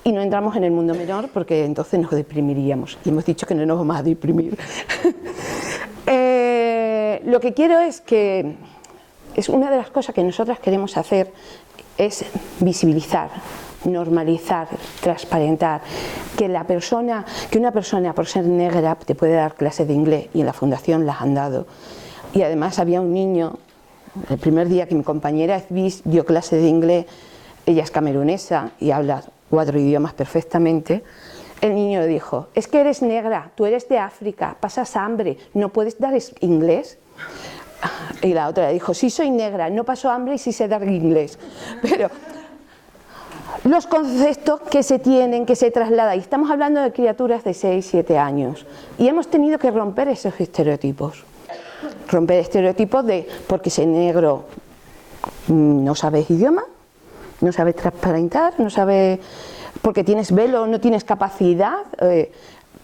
Y no entramos en el mundo menor porque entonces nos deprimiríamos. Y hemos dicho que no nos vamos a deprimir. Lo que quiero es que es una de las cosas que nosotras queremos hacer es visibilizar, normalizar, transparentar, que una persona por ser negra te puede dar clases de inglés, y en la fundación las han dado. Y además había un niño, el primer día que mi compañera Esbis dio clase de inglés, ella es camerunesa y habla 4 idiomas perfectamente, el niño le dijo, es que eres negra, tú eres de África, pasas hambre, ¿no puedes dar inglés? Y la otra le dijo, sí soy negra, no paso hambre y sí sé dar inglés. Pero los conceptos que se tienen, que se trasladan, y estamos hablando de criaturas de 6, 7 años, y hemos tenido que romper esos estereotipos. Romper estereotipos de porque si negro no sabes idioma, no sabes transparentar, no sabes porque tienes velo, no tienes capacidad,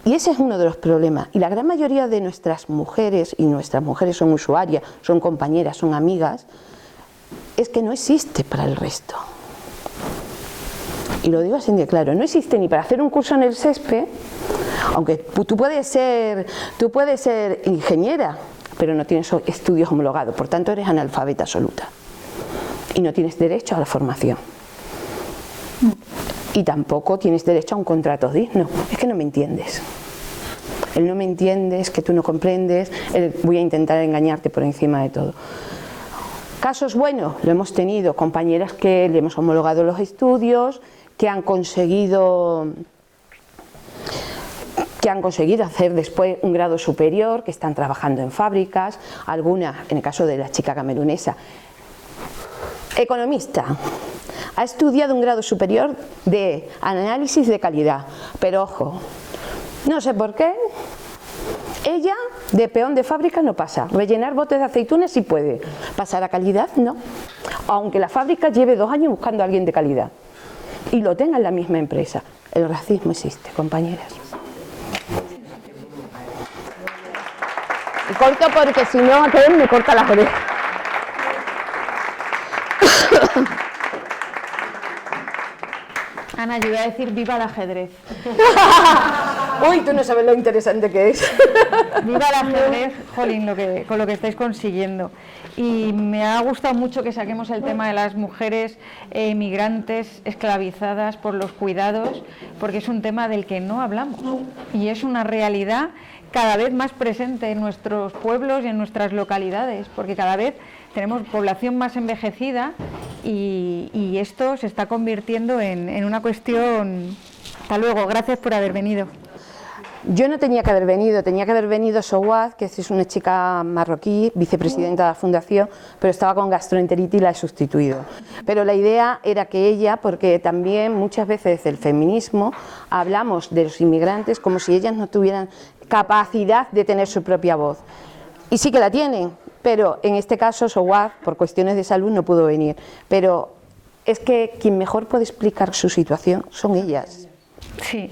y ese es uno de los problemas. Y la gran mayoría de nuestras mujeres, y nuestras mujeres son usuarias, son compañeras, son amigas, es que no existe para el resto. y lo digo así de claro, no existe ni para hacer un curso en el SESPE, aunque tú puedes ser ingeniera, pero no tienes estudios homologados, por tanto eres analfabeta absoluta y no tienes derecho a la formación. Y tampoco tienes derecho a un contrato digno. Es que no me entiendes. El no me entiendes, que tú no comprendes, el voy a intentar engañarte por encima de todo. Casos buenos, lo hemos tenido, compañeras que le hemos homologado los estudios, que han conseguido hacer después un grado superior, que están trabajando en fábricas, algunas, en el caso de la chica camerunesa, economista, ha estudiado un grado superior de análisis de calidad, pero ojo, no sé por qué, ella de peón de fábrica no pasa, rellenar botes de aceitunas sí puede, pasar a calidad no, aunque la fábrica lleve 2 años buscando a alguien de calidad y lo tenga en la misma empresa. El racismo existe, compañeras. Y corto porque si no aquel me corta las orejas. Ana, yo iba a decir viva el ajedrez. Uy, tú no sabes lo interesante que es. Viva el ajedrez, jolín, con lo que estáis consiguiendo. Y me ha gustado mucho que saquemos el tema de las mujeres migrantes esclavizadas por los cuidados, porque es un tema del que no hablamos y es una realidad cada vez más presente en nuestros pueblos y en nuestras localidades, porque cada vez tenemos población más envejecida y esto se está convirtiendo en una cuestión. Hasta luego, gracias por haber venido. Yo no tenía que haber venido Sowad, que es una chica marroquí, vicepresidenta de la fundación, pero estaba con gastroenteritis y la he sustituido. Pero la idea era que ella, porque también muchas veces desde el feminismo hablamos de los inmigrantes como si ellas no tuvieran capacidad de tener su propia voz. Y sí que la tienen, pero en este caso Sowad, por cuestiones de salud, no pudo venir. Pero es que quien mejor puede explicar su situación son ellas. Sí.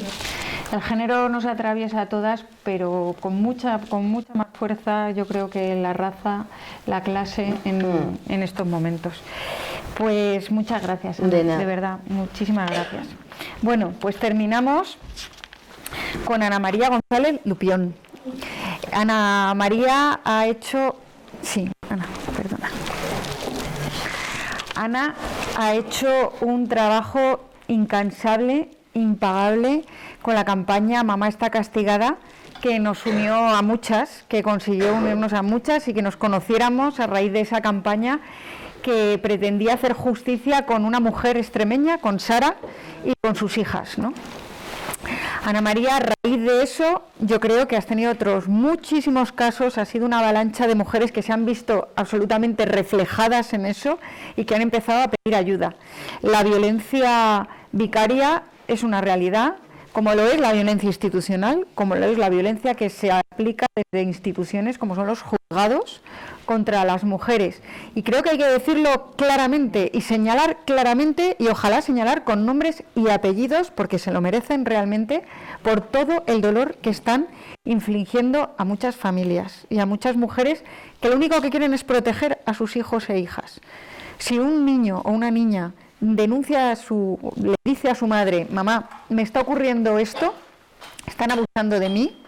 El género nos atraviesa a todas, pero con mucha más fuerza, yo creo, que la raza, la clase en estos momentos. Pues muchas gracias, Ana, de verdad, muchísimas gracias. Bueno, pues terminamos con Ana María González Lupión. Ana María ha hecho... Sí, Ana, perdona. Ana ha hecho un trabajo incansable, impagable, con la campaña Mamá está castigada, que nos unió a muchas, que consiguió unirnos a muchas y que nos conociéramos a raíz de esa campaña que pretendía hacer justicia con una mujer extremeña, con Sara, y con sus hijas, ¿no? Ana María, a raíz de eso, yo creo que has tenido otros muchísimos casos, ha sido una avalancha de mujeres que se han visto absolutamente reflejadas en eso y que han empezado a pedir ayuda. La violencia vicaria es una realidad, como lo es la violencia institucional, como lo es la violencia que se aplica desde instituciones como son los juzgados contra las mujeres. Y creo que hay que decirlo claramente y señalar claramente, y ojalá señalar con nombres y apellidos, porque se lo merecen realmente, por todo el dolor que están infligiendo a muchas familias y a muchas mujeres que lo único que quieren es proteger a sus hijos e hijas. Si un niño o una niña le dice a su madre: mamá, me está ocurriendo esto, están abusando de mí,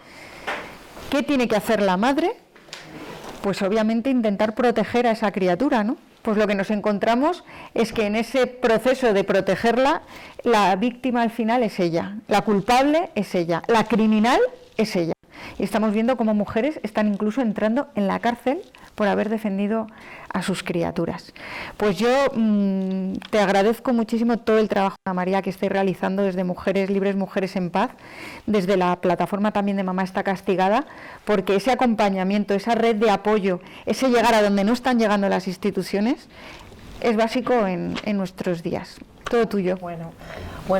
¿qué tiene que hacer la madre? Pues obviamente intentar proteger a esa criatura, ¿no? Pues lo que nos encontramos es que en ese proceso de protegerla, la víctima al final es ella, la culpable es ella, la criminal es ella. Y estamos viendo cómo mujeres están incluso entrando en la cárcel por haber defendido a sus criaturas. Pues yo te agradezco muchísimo todo el trabajo, Ana María, que estáis realizando desde Mujeres Libres, Mujeres en Paz, desde la plataforma también de Mamá está castigada, porque ese acompañamiento, esa red de apoyo, ese llegar a donde no están llegando las instituciones, es básico en nuestros días. Todo tuyo. Bueno,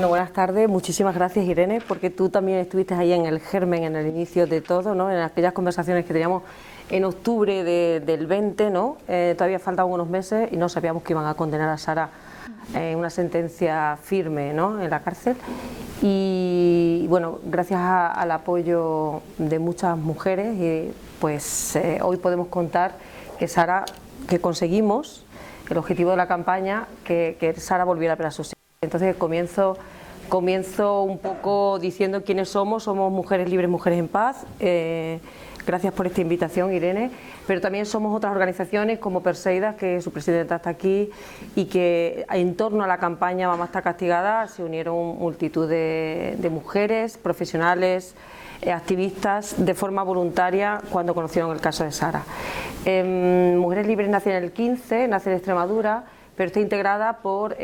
buenas tardes. Muchísimas gracias, Irene, porque tú también estuviste ahí en el germen, en el inicio de todo, ¿no? En aquellas conversaciones que teníamos en octubre del 20, ¿no? Todavía faltaban unos meses y no sabíamos que iban a condenar a Sara en una sentencia firme, ¿no? En la cárcel. Y bueno, gracias al apoyo de muchas mujeres, y pues hoy podemos contar que conseguimos el objetivo de la campaña, que Sara volviera a ver a sus hijos. Entonces comienzo un poco diciendo quiénes somos Mujeres Libres, Mujeres en Paz. Gracias por esta invitación, Irene, pero también somos otras organizaciones como Perseidas, que su presidenta está aquí, y que en torno a la campaña Mamá está castigada se unieron multitud de mujeres, profesionales, activistas de forma voluntaria cuando conocieron el caso de Sara. Mujeres Libres nace en el 15, nace en Extremadura, pero está integrada por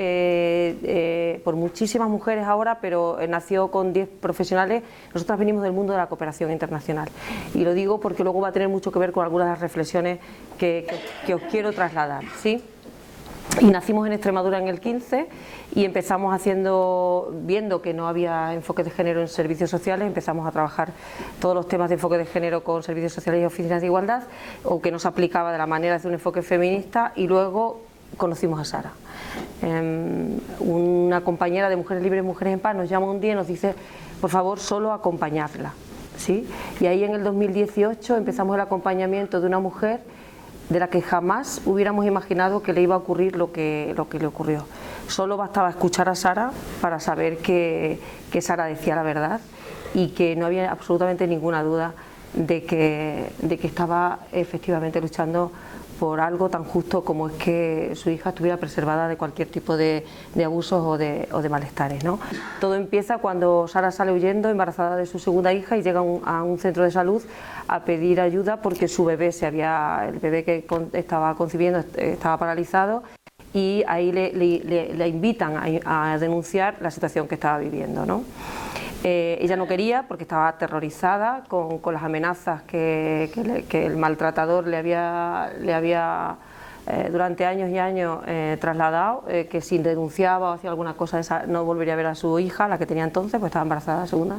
muchísimas mujeres ahora, pero nació con 10 profesionales. Nosotras venimos del mundo de la cooperación internacional y lo digo porque luego va a tener mucho que ver con algunas de las reflexiones que os quiero trasladar, ¿sí? Y nacimos en Extremadura en el 15 y empezamos viendo que no había enfoque de género en servicios sociales, empezamos a trabajar todos los temas de enfoque de género con servicios sociales y oficinas de igualdad, o que no se aplicaba de la manera de un enfoque feminista, y luego conocimos a Sara. Una compañera de Mujeres Libres, Mujeres en Paz nos llama un día y nos dice, por favor, solo acompañadla, ¿sí? Y ahí en el 2018 empezamos el acompañamiento de una mujer de la que jamás hubiéramos imaginado que le iba a ocurrir lo que le ocurrió. Solo bastaba escuchar a Sara para saber que Sara decía la verdad y que no había absolutamente ninguna duda de que estaba efectivamente luchando por algo tan justo como es que su hija estuviera preservada de cualquier tipo de abusos o de malestares, ¿no? Todo empieza cuando Sara sale huyendo, embarazada de su segunda hija, y llega a un centro de salud a pedir ayuda porque su bebé el bebé que estaba concibiendo estaba paralizado, y ahí le invitan a denunciar la situación que estaba viviendo, ¿no? Ella no quería porque estaba aterrorizada con las amenazas que el maltratador le había durante años y años trasladado, que si denunciaba o hacía alguna cosa no volvería a ver a su hija, la que tenía entonces, pues estaba embarazada, la segunda,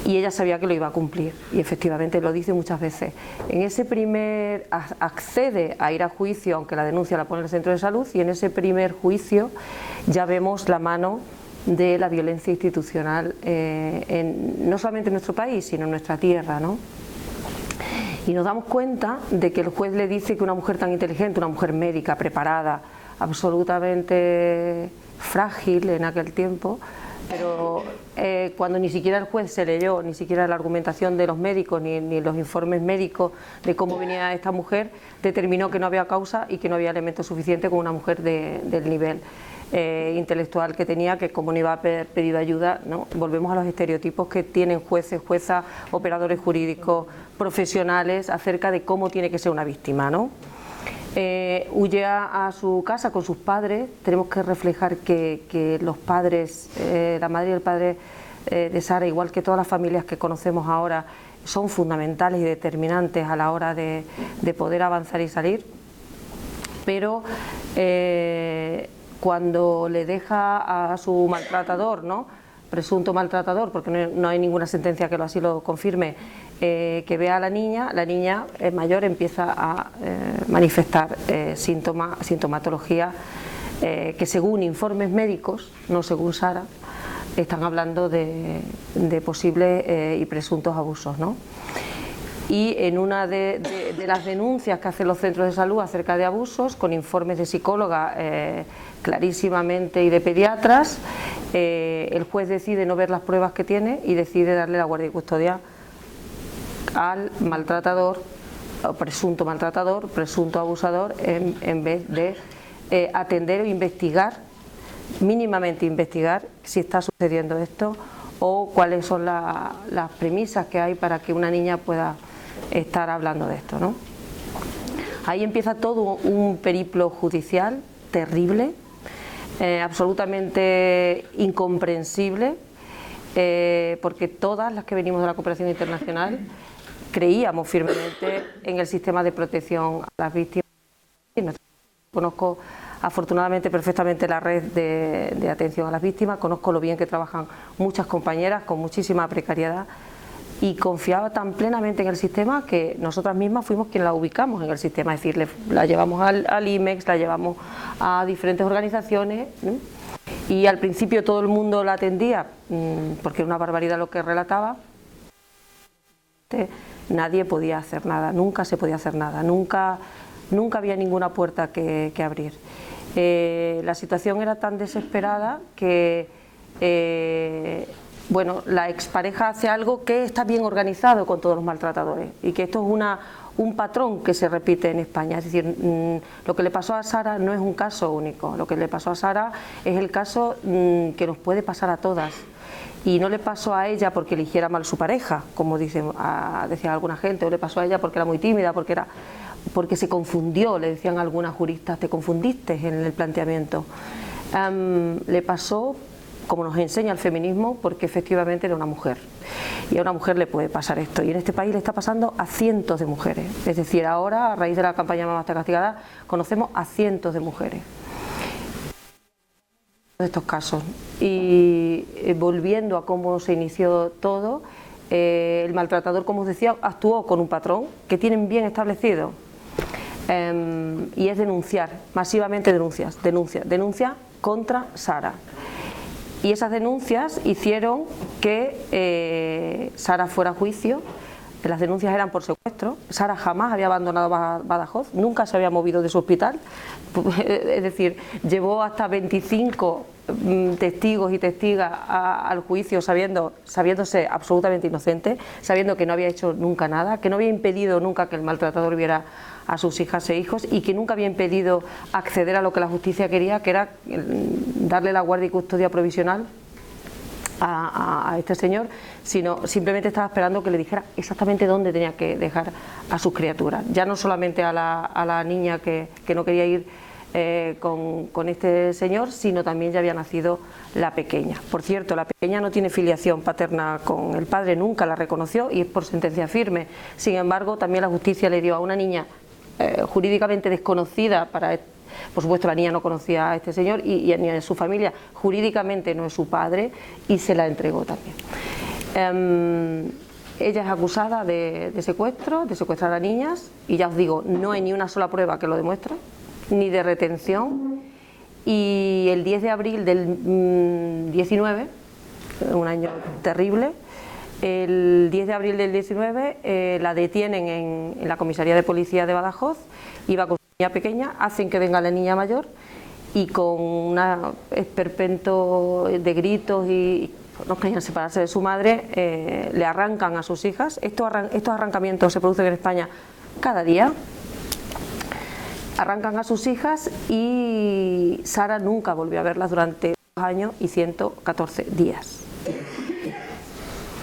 y ella sabía que lo iba a cumplir, y efectivamente lo dice muchas veces. En ese primer accede a ir a juicio, aunque la denuncia la pone en el centro de salud, y en ese primer juicio ya vemos la mano de la violencia institucional, no solamente en nuestro país, sino en nuestra tierra, ¿no? Y nos damos cuenta de que el juez le dice que una mujer tan inteligente, una mujer médica, preparada, absolutamente frágil en aquel tiempo, pero cuando ni siquiera el juez se leyó, ni siquiera la argumentación de los médicos, ni los informes médicos de cómo venía esta mujer, determinó que no había causa y que no había elementos suficientes con una mujer del nivel intelectual que tenía, que como no iba a haber pedido ayuda, ¿no? Volvemos a los estereotipos que tienen jueces, juezas, operadores jurídicos, profesionales acerca de cómo tiene que ser una víctima, ¿no? Huye a su casa con sus padres. Tenemos que reflejar que los padres, la madre y el padre de Sara, igual que todas las familias que conocemos ahora, son fundamentales y determinantes a la hora de poder avanzar y salir, pero cuando le deja a su maltratador, ¿no?, presunto maltratador, porque no hay ninguna sentencia que así lo confirme, que vea a la niña mayor empieza a manifestar sintomatología que, según informes médicos, no según Sara, están hablando de posibles y presuntos abusos, ¿no? Y en una de las denuncias que hacen los centros de salud acerca de abusos, con informes de psicóloga clarísimamente y de pediatras, el juez decide no ver las pruebas que tiene y decide darle la guardia y custodia al maltratador, presunto abusador, en vez de atender o investigar, mínimamente investigar si está sucediendo esto o cuáles son las premisas que hay para que una niña pueda estar hablando de esto, ¿no? Ahí empieza todo un periplo judicial terrible, absolutamente incomprensible, porque todas las que venimos de la cooperación internacional creíamos firmemente en el sistema de protección a las víctimas. Conozco afortunadamente perfectamente la red de atención a las víctimas, conozco lo bien que trabajan muchas compañeras con muchísima precariedad, y confiaba tan plenamente en el sistema que nosotras mismas fuimos quienes la ubicamos en el sistema, es decir, la llevamos al IMEX, la llevamos a diferentes organizaciones, ¿no? Y al principio todo el mundo la atendía porque era una barbaridad lo que relataba. Nadie podía hacer nada, nunca se podía hacer nada, nunca había ninguna puerta que abrir. La situación era tan desesperada que bueno, la expareja hace algo que está bien organizado con todos los maltratadores y que esto es un patrón que se repite en España. Es decir, lo que le pasó a Sara no es un caso único, lo que le pasó a Sara es el caso que nos puede pasar a todas. Y no le pasó a ella porque eligiera mal su pareja, como decía alguna gente, o le pasó a ella porque era muy tímida, porque se confundió, le decían algunas juristas, te confundiste en el planteamiento. Le pasó, como nos enseña el feminismo, porque efectivamente era una mujer. Y a una mujer le puede pasar esto. Y en este país le está pasando a cientos de mujeres. Es decir, ahora, a raíz de la campaña Mamá está castigada, conocemos a cientos de mujeres de estos casos. Y volviendo a cómo se inició todo, el maltratador, como os decía, actuó con un patrón que tienen bien establecido. Y es denunciar, masivamente denuncia contra Sara. Y esas denuncias hicieron que Sara fuera a juicio. Las denuncias eran por secuestro. Sara jamás había abandonado Badajoz, nunca se había movido de su hospital. Es decir, llevó hasta 25 testigos y testigas al juicio sabiéndose absolutamente inocente, sabiendo que no había hecho nunca nada, que no había impedido nunca que el maltratador viera a sus hijas e hijos y que nunca había impedido acceder a lo que la justicia quería, que era darle la guardia y custodia provisional a este señor, sino simplemente estaba esperando que le dijera exactamente dónde tenía que dejar a sus criaturas. Ya no solamente a la niña que no quería ir con este señor, sino también ya había nacido la pequeña. Por cierto, la pequeña no tiene filiación paterna con el padre, nunca la reconoció y es por sentencia firme. Sin embargo, también la justicia le dio a una niña jurídicamente desconocida por supuesto la niña no conocía a este señor y ni a su familia, jurídicamente no es su padre y se la entregó también. Ella es acusada de secuestrar a niñas y ya os digo, no hay ni una sola prueba que lo demuestre, ni de retención. Y el 10 de abril del 19, un año terrible, el 10 de abril del 19 la detienen en la comisaría de policía de Badajoz, iba con su niña pequeña, hacen que venga la niña mayor y con un esperpento de gritos y no querían separarse de su madre, le arrancan a sus hijas. Estos arrancamientos se producen en España cada día. Arrancan a sus hijas y Sara nunca volvió a verlas durante 2 años y 114 días.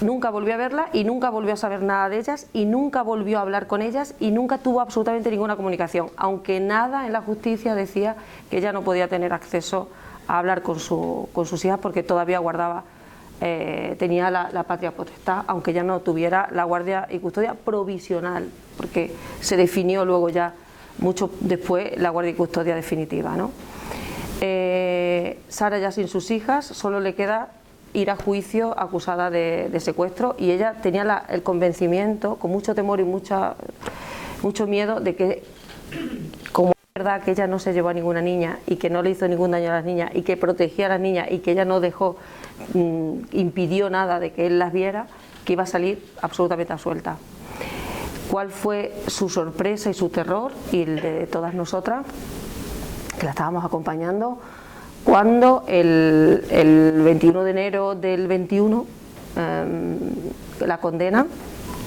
Nunca volvió a verla y nunca volvió a saber nada de ellas y nunca volvió a hablar con ellas y nunca tuvo absolutamente ninguna comunicación, aunque nada en la justicia decía que ella no podía tener acceso a hablar con sus hijas porque todavía guardaba, tenía la patria potestad, aunque ya no tuviera la guardia y custodia provisional, porque se definió luego ya mucho después la guardia y custodia definitiva, ¿no? Sara ya sin sus hijas, solo le queda ir a juicio acusada de secuestro y ella tenía el convencimiento, con mucho temor y mucho miedo, de que como es verdad que ella no se llevó a ninguna niña y que no le hizo ningún daño a las niñas y que protegía a las niñas y que ella no impidió nada de que él las viera, que iba a salir absolutamente absuelta. ¿Cuál fue su sorpresa y su terror y el de todas nosotras, que la estábamos acompañando, cuando el 21 de enero del 21 la condena,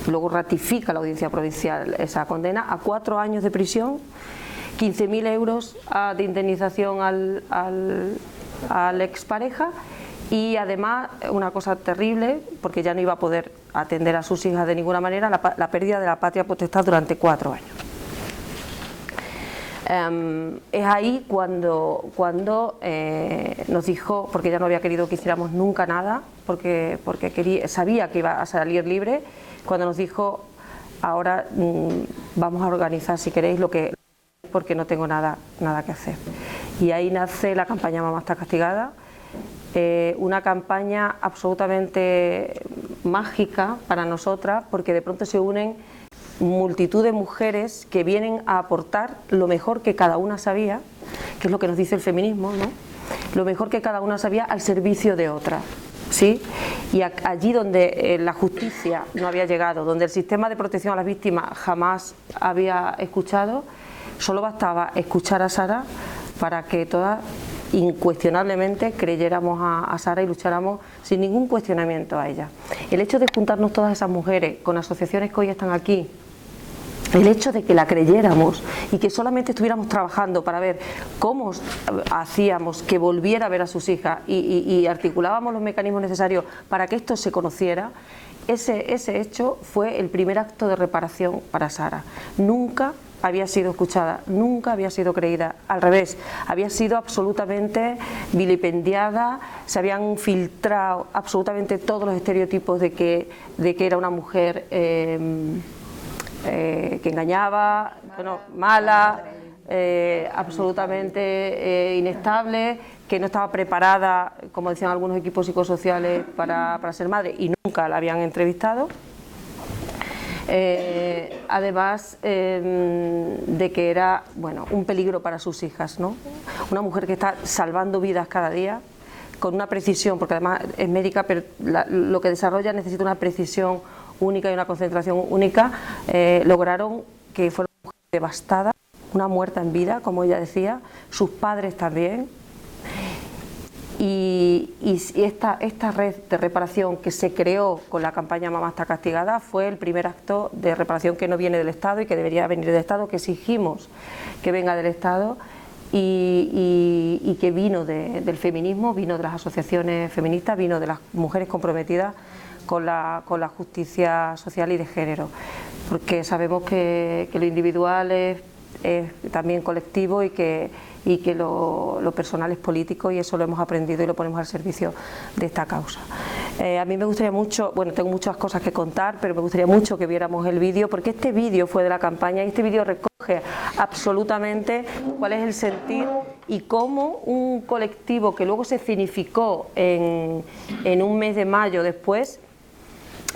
luego ratifica la audiencia provincial esa condena a 4 años de prisión, 15.000 euros de indemnización al expareja y además una cosa terrible, porque ya no iba a poder atender a sus hijas de ninguna manera, la pérdida de la patria potestad durante 4 años. Es ahí cuando nos dijo, porque ella no había querido que hiciéramos nunca nada, porque sabía que iba a salir libre, cuando nos dijo, ahora vamos a organizar si queréis lo que, porque no tengo nada que hacer. Y ahí nace la campaña Mamá está castigada, una campaña absolutamente mágica para nosotras, porque de pronto se unen multitud de mujeres que vienen a aportar lo mejor que cada una sabía, que es lo que nos dice el feminismo, ¿no? Lo mejor que cada una sabía al servicio de otra, ¿sí? Y allí donde la justicia no había llegado, donde el sistema de protección a las víctimas jamás había escuchado, solo bastaba escuchar a Sara para que todas incuestionablemente creyéramos a Sara y lucháramos sin ningún cuestionamiento a ella. El hecho de juntarnos todas esas mujeres con asociaciones que hoy están aquí, el hecho de que la creyéramos y que solamente estuviéramos trabajando para ver cómo hacíamos que volviera a ver a sus hijas y articulábamos los mecanismos necesarios para que esto se conociera, ese hecho fue el primer acto de reparación para Sara. Nunca había sido escuchada, nunca había sido creída, al revés, había sido absolutamente vilipendiada, se habían filtrado absolutamente todos los estereotipos de que era una mujer que engañaba, bueno, mala, absolutamente inestable, que no estaba preparada, como decían algunos equipos psicosociales, para ser madre, y nunca la habían entrevistado. Además de que era, bueno, un peligro para sus hijas, ¿no? Una mujer que está salvando vidas cada día con una precisión, porque además es médica, pero lo que desarrolla necesita una precisión única y una concentración única. Lograron que fuera una mujer devastada, una muerta en vida, como ella decía, sus padres también. Y esta red de reparación que se creó con la campaña Mamá está castigada fue el primer acto de reparación que no viene del Estado y que debería venir del Estado, que exigimos que venga del Estado y que vino del feminismo, vino de las asociaciones feministas, vino de las mujeres comprometidas con la justicia social y de género, porque sabemos que lo individual es también colectivo y que lo personal es político, y eso lo hemos aprendido y lo ponemos al servicio de esta causa. A mí me gustaría mucho, bueno, tengo muchas cosas que contar, pero me gustaría mucho que viéramos el vídeo, porque este vídeo fue de la campaña y este vídeo recoge absolutamente cuál es el sentir y cómo un colectivo que luego se significó en un mes de mayo después,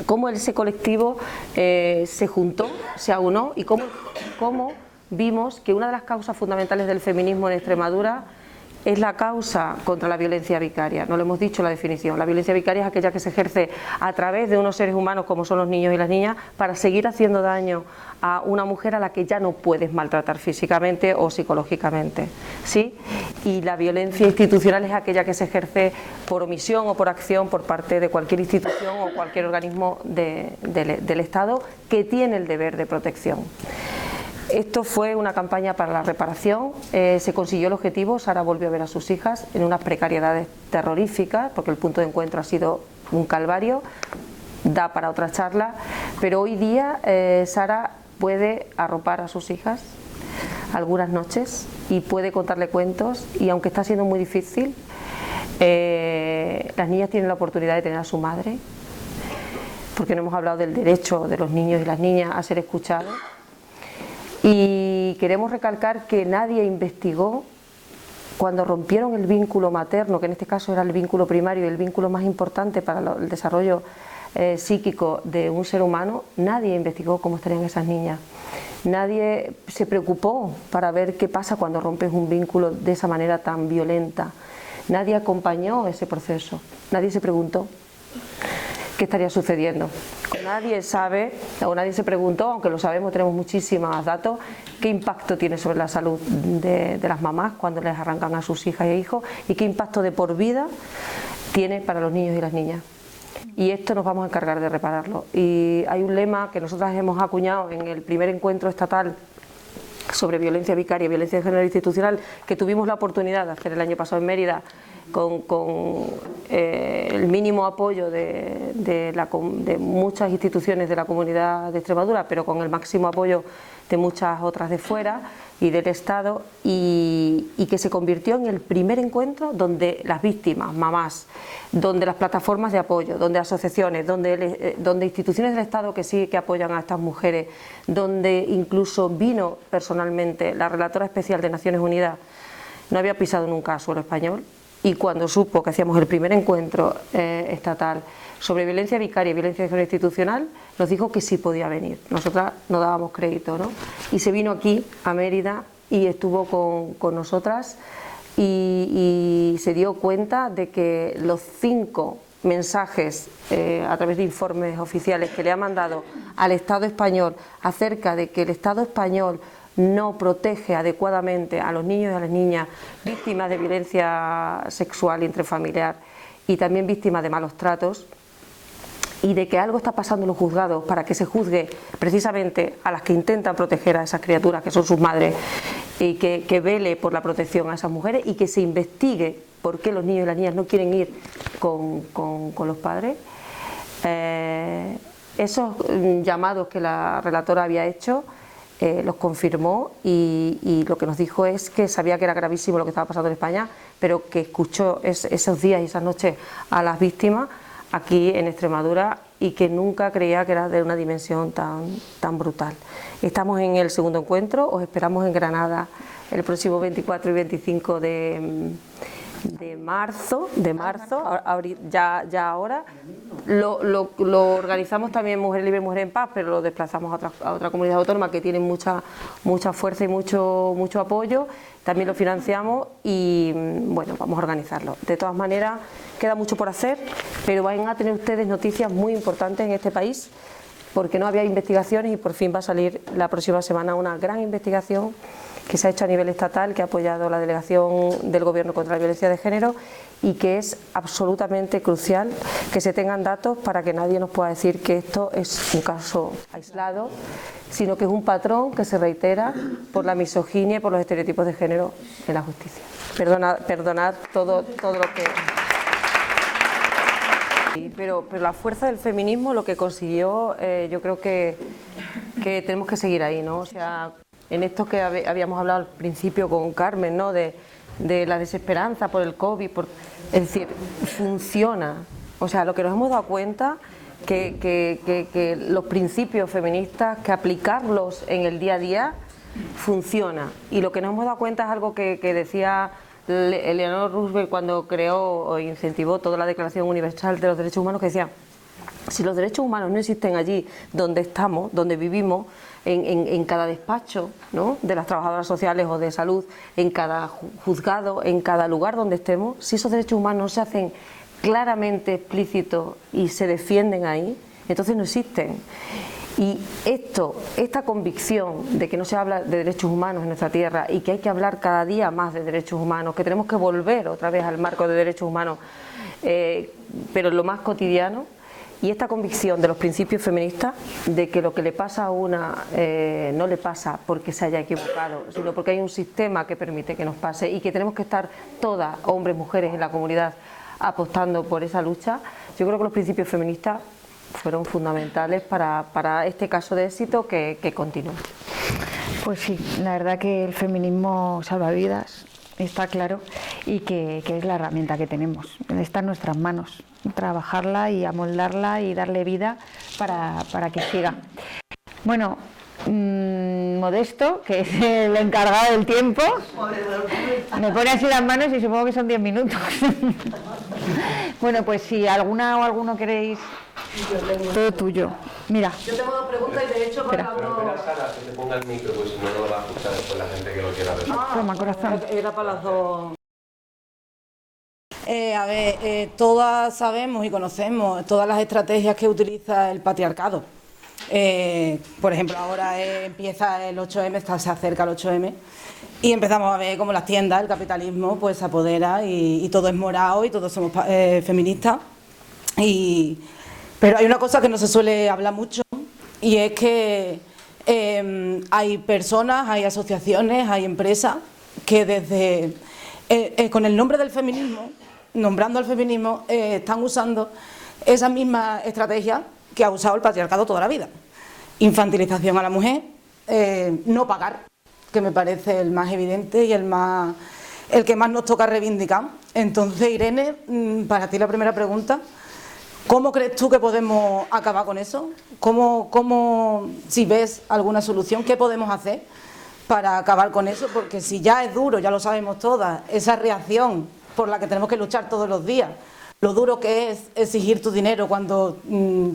cómo ese colectivo se juntó, se aunó, y cómo vimos que una de las causas fundamentales del feminismo en Extremadura es la causa contra la violencia vicaria. No lo hemos dicho la definición. La violencia vicaria es aquella que se ejerce a través de unos seres humanos como son los niños y las niñas para seguir haciendo daño a una mujer a la que ya no puedes maltratar físicamente o psicológicamente, ¿sí? Y la violencia institucional es aquella que se ejerce por omisión o por acción por parte de cualquier institución o cualquier organismo del Estado que tiene el deber de protección. Esto fue una campaña para la reparación, se consiguió el objetivo. Sara volvió a ver a sus hijas en unas precariedades terroríficas, porque el punto de encuentro ha sido un calvario, da para otra charla, pero hoy día Sara puede arropar a sus hijas algunas noches y puede contarle cuentos, y aunque está siendo muy difícil, las niñas tienen la oportunidad de tener a su madre, porque no hemos hablado del derecho de los niños y las niñas a ser escuchados. Y queremos recalcar que nadie investigó cuando rompieron el vínculo materno, que en este caso era el vínculo primario y el vínculo más importante para el desarrollo psíquico de un ser humano. Nadie investigó cómo estarían esas niñas. Nadie se preocupó para ver qué pasa cuando rompes un vínculo de esa manera tan violenta. Nadie acompañó ese proceso. Nadie se preguntó qué estaría sucediendo. Nadie sabe, o nadie se preguntó, aunque lo sabemos, tenemos muchísimos datos, qué impacto tiene sobre la salud de las mamás cuando les arrancan a sus hijas e hijos, y qué impacto de por vida tiene para los niños y las niñas. Y esto nos vamos a encargar de repararlo. Y hay un lema que nosotras hemos acuñado en el primer encuentro estatal sobre violencia vicaria, violencia de género institucional, que tuvimos la oportunidad de hacer el año pasado en Mérida, con el mínimo apoyo de muchas instituciones de la Comunidad de Extremadura, pero con el máximo apoyo de muchas otras de fuera y del Estado, y que se convirtió en el primer encuentro donde las víctimas, mamás, donde las plataformas de apoyo, donde asociaciones, donde instituciones del Estado que sí que apoyan a estas mujeres, donde incluso vino personalmente la relatora especial de Naciones Unidas, no había pisado nunca suelo español. Y cuando supo que hacíamos el primer encuentro estatal sobre violencia vicaria y violencia de género institucional, nos dijo que sí podía venir. Nosotras no dábamos crédito, ¿no? Y se vino aquí, a Mérida, y estuvo con nosotras y se dio cuenta de que los 5 mensajes a través de informes oficiales que le ha mandado al Estado español acerca de que el Estado español no protege adecuadamente a los niños y a las niñas víctimas de violencia sexual intrafamiliar y también víctimas de malos tratos, y de que algo está pasando en los juzgados para que se juzgue precisamente a las que intentan proteger a esas criaturas que son sus madres, y que vele por la protección a esas mujeres y que se investigue por qué los niños y las niñas no quieren ir con los padres. Esos llamados que la relatora había hecho los confirmó, y lo que nos dijo es que sabía que era gravísimo lo que estaba pasando en España, pero que escuchó esos días y esas noches a las víctimas aquí en Extremadura y que nunca creía que era de una dimensión tan brutal. Estamos en el segundo encuentro, os esperamos en Granada el próximo 24 y 25 de marzo, ya ahora. Lo organizamos también Mujer Libre, Mujer en Paz, pero lo desplazamos a otra comunidad autónoma que tiene mucha fuerza y mucho apoyo. También lo financiamos y bueno, vamos a organizarlo. De todas maneras, queda mucho por hacer, pero van a tener ustedes noticias muy importantes en este país, porque no había investigaciones y por fin va a salir la próxima semana una gran investigación que se ha hecho a nivel estatal, que ha apoyado la delegación del Gobierno contra la violencia de género, y que es absolutamente crucial que se tengan datos para que nadie nos pueda decir que esto es un caso aislado, sino que es un patrón que se reitera por la misoginia y por los estereotipos de género en la justicia. Perdonad todo lo que... Pero la fuerza del feminismo lo que consiguió, yo creo que tenemos que seguir ahí, ¿no? O sea, en esto que habíamos hablado al principio con Carmen, ¿no? De la desesperanza por el COVID, es decir, funciona. O sea, lo que nos hemos dado cuenta que los principios feministas, que aplicarlos en el día a día funciona. Y lo que nos hemos dado cuenta es algo que decía Eleanor Roosevelt cuando creó o incentivó toda la Declaración Universal de los Derechos Humanos, que decía: si los derechos humanos no existen allí donde estamos, donde vivimos, en cada despacho, ¿no?, de las trabajadoras sociales o de salud, en cada juzgado, en cada lugar donde estemos, si esos derechos humanos no se hacen claramente explícitos y se defienden ahí, entonces no existen. Y esta convicción de que no se habla de derechos humanos en nuestra tierra y que hay que hablar cada día más de derechos humanos, que tenemos que volver otra vez al marco de derechos humanos, pero en lo más cotidiano, y esta convicción de los principios feministas de que lo que le pasa a una no le pasa porque se haya equivocado, sino porque hay un sistema que permite que nos pase, y que tenemos que estar todas, hombres, mujeres, en la comunidad apostando por esa lucha. Yo creo que los principios feministas fueron fundamentales para este caso de éxito que continúa. Pues sí, la verdad que el feminismo salva vidas, está claro, y que es la herramienta que tenemos. Está en nuestras manos, trabajarla y amoldarla y darle vida para que siga. Bueno, Modesto, que es el encargado del tiempo, me pone así las manos y supongo que son 10 minutos. Bueno, pues si alguna o alguno queréis, todo tuyo. Mira. Yo tengo dos preguntas y de hecho Espera. Sara, que se ponga el micro, pues si no, no lo va a escuchar después la gente que lo quiera ver. Toma, corazón. Era para las dos. Todas sabemos y conocemos todas las estrategias que utiliza el patriarcado. Por ejemplo, ahora empieza el 8M, se acerca el 8M, y empezamos a ver cómo las tiendas, el capitalismo, pues se apodera y todo es morado y todos somos feministas. Pero hay una cosa que no se suele hablar mucho, y es que hay personas, hay asociaciones, hay empresas que desde con el nombre del feminismo, nombrando al feminismo, están usando esa misma estrategia que ha usado el patriarcado toda la vida. Infantilización a la mujer, no pagar, que me parece el más evidente y el que más nos toca reivindicar. Entonces, Irene, para ti la primera pregunta: ¿cómo crees tú que podemos acabar con eso? ¿Cómo, si ves alguna solución, qué podemos hacer para acabar con eso? Porque si ya es duro, ya lo sabemos todas, esa reacción por la que tenemos que luchar todos los días, lo duro que es exigir tu dinero cuando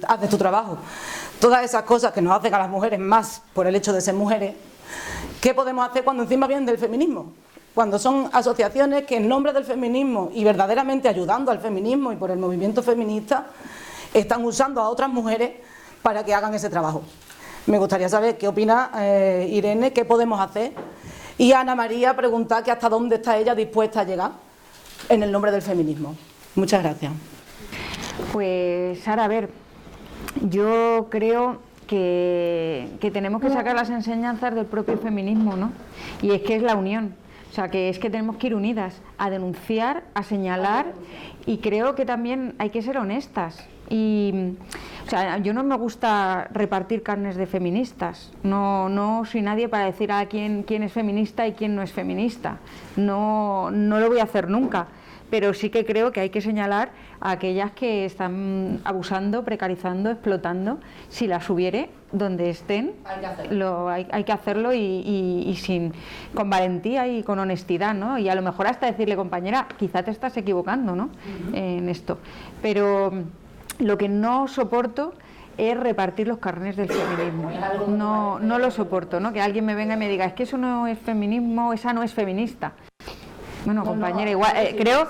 haces tu trabajo, todas esas cosas que nos hacen a las mujeres más por el hecho de ser mujeres, ¿qué podemos hacer cuando encima vienen del feminismo? Cuando son asociaciones que en nombre del feminismo y verdaderamente ayudando al feminismo y por el movimiento feminista están usando a otras mujeres para que hagan ese trabajo. Me gustaría saber qué opina Irene, qué podemos hacer. Y Ana María preguntar que hasta dónde está ella dispuesta a llegar en el nombre del feminismo. Muchas gracias. Pues Sara, a ver, yo creo que tenemos que sacar las enseñanzas del propio feminismo, ¿no? Y es que es la unión. O sea, que es que tenemos que ir unidas a denunciar, a señalar, y creo que también hay que ser honestas. Y, o sea, yo no me gusta repartir carnes de feministas. No soy nadie para decir a quién es feminista y quién no es feminista. No lo voy a hacer nunca. Pero sí que creo que hay que señalar a aquellas que están abusando, precarizando, explotando. Si las hubiere, donde estén, hay que hacerlo y con valentía y con honestidad, ¿no? Y a lo mejor hasta decirle, compañera, quizá te estás equivocando, ¿no? En esto. Pero lo que no soporto es repartir los carnés del feminismo. No lo soporto, ¿no? Que alguien me venga y me diga, es que eso no es feminismo, esa no es feminista. Bueno, compañera, igual, creo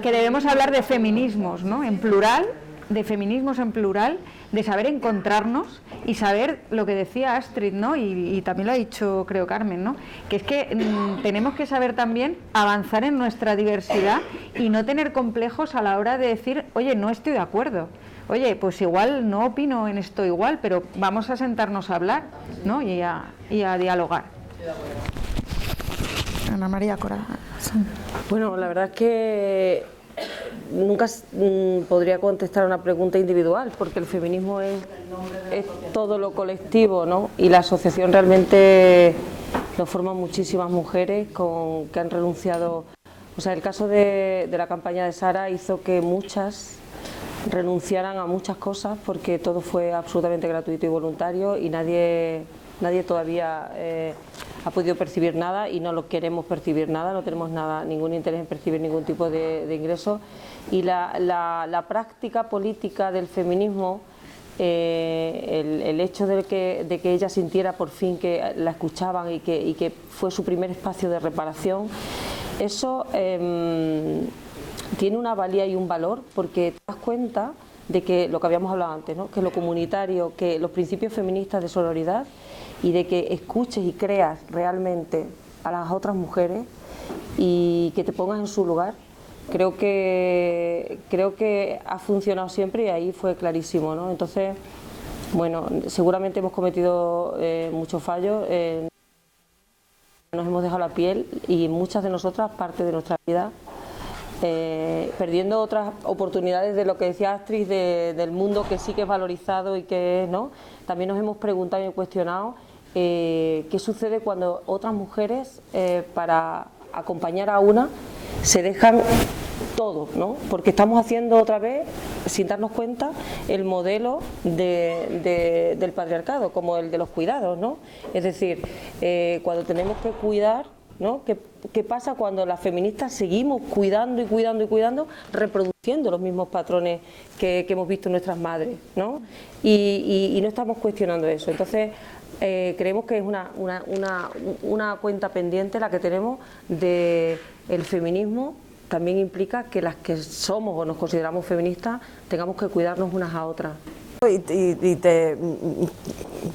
que debemos hablar de feminismos, ¿no? En plural, de feminismos en plural, de saber encontrarnos y saber lo que decía Astrid, ¿no? Y también lo ha dicho, creo, Carmen, ¿no? Que es que tenemos que saber también avanzar en nuestra diversidad y no tener complejos a la hora de decir, oye, no estoy de acuerdo. Oye, pues igual no opino en esto igual, pero vamos a sentarnos a hablar, ¿no? Y a dialogar. Ana María Coral. Bueno, la verdad es que nunca podría contestar a una pregunta individual, porque el feminismo es todo lo colectivo, ¿no? Y la asociación realmente lo forman muchísimas mujeres que han renunciado. O sea, el caso de la campaña de Sara hizo que muchas renunciaran a muchas cosas, porque todo fue absolutamente gratuito y voluntario y nadie todavía ha podido percibir nada, y no lo queremos percibir nada, no tenemos ningún interés en percibir ningún tipo de ingreso. Y la práctica política del feminismo, el hecho de que ella sintiera por fin que la escuchaban y que fue su primer espacio de reparación, eso tiene una valía y un valor, porque te das cuenta de que lo que habíamos hablado antes, ¿no? Que lo comunitario, que los principios feministas de sororidad, y de que escuches y creas realmente a las otras mujeres y que te pongas en su lugar, creo que ha funcionado siempre, y ahí fue clarísimo, ¿no? Entonces, bueno, seguramente hemos cometido muchos fallos, nos hemos dejado la piel, y muchas de nosotras, parte de nuestra vida, perdiendo otras oportunidades de lo que decía Astrid, del mundo que sí que es valorizado y que no. También nos hemos preguntado y cuestionado qué sucede cuando otras mujeres, para acompañar a una, se dejan todo, ¿no? Porque estamos haciendo otra vez, sin darnos cuenta, el modelo del patriarcado, como el de los cuidados, ¿no? Es decir, cuando tenemos que cuidar, ¿no? ¿Qué pasa cuando las feministas seguimos cuidando y cuidando y cuidando, reproduciendo los mismos patrones que hemos visto en nuestras madres, ¿no? Y no estamos cuestionando eso. Entonces, creemos que es una cuenta pendiente la que tenemos del feminismo. También implica que las que somos o nos consideramos feministas tengamos que cuidarnos unas a otras.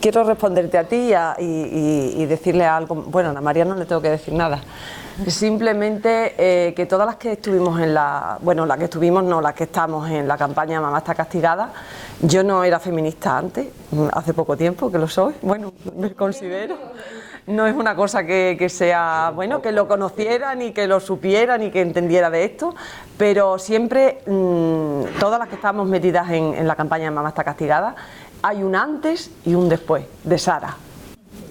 Quiero responderte a ti y decirle algo. Bueno, a Ana María no le tengo que decir nada. Simplemente que todas las que estuvimos las que estamos en la campaña Mamá está castigada, yo no era feminista antes, hace poco tiempo que lo soy, bueno, me considero. No es una cosa que sea, bueno, que lo conociera, ni que lo supiera, ni que entendiera de esto, pero siempre, todas las que estamos metidas en la campaña de Mamá está castigada, hay un antes y un después de Sara.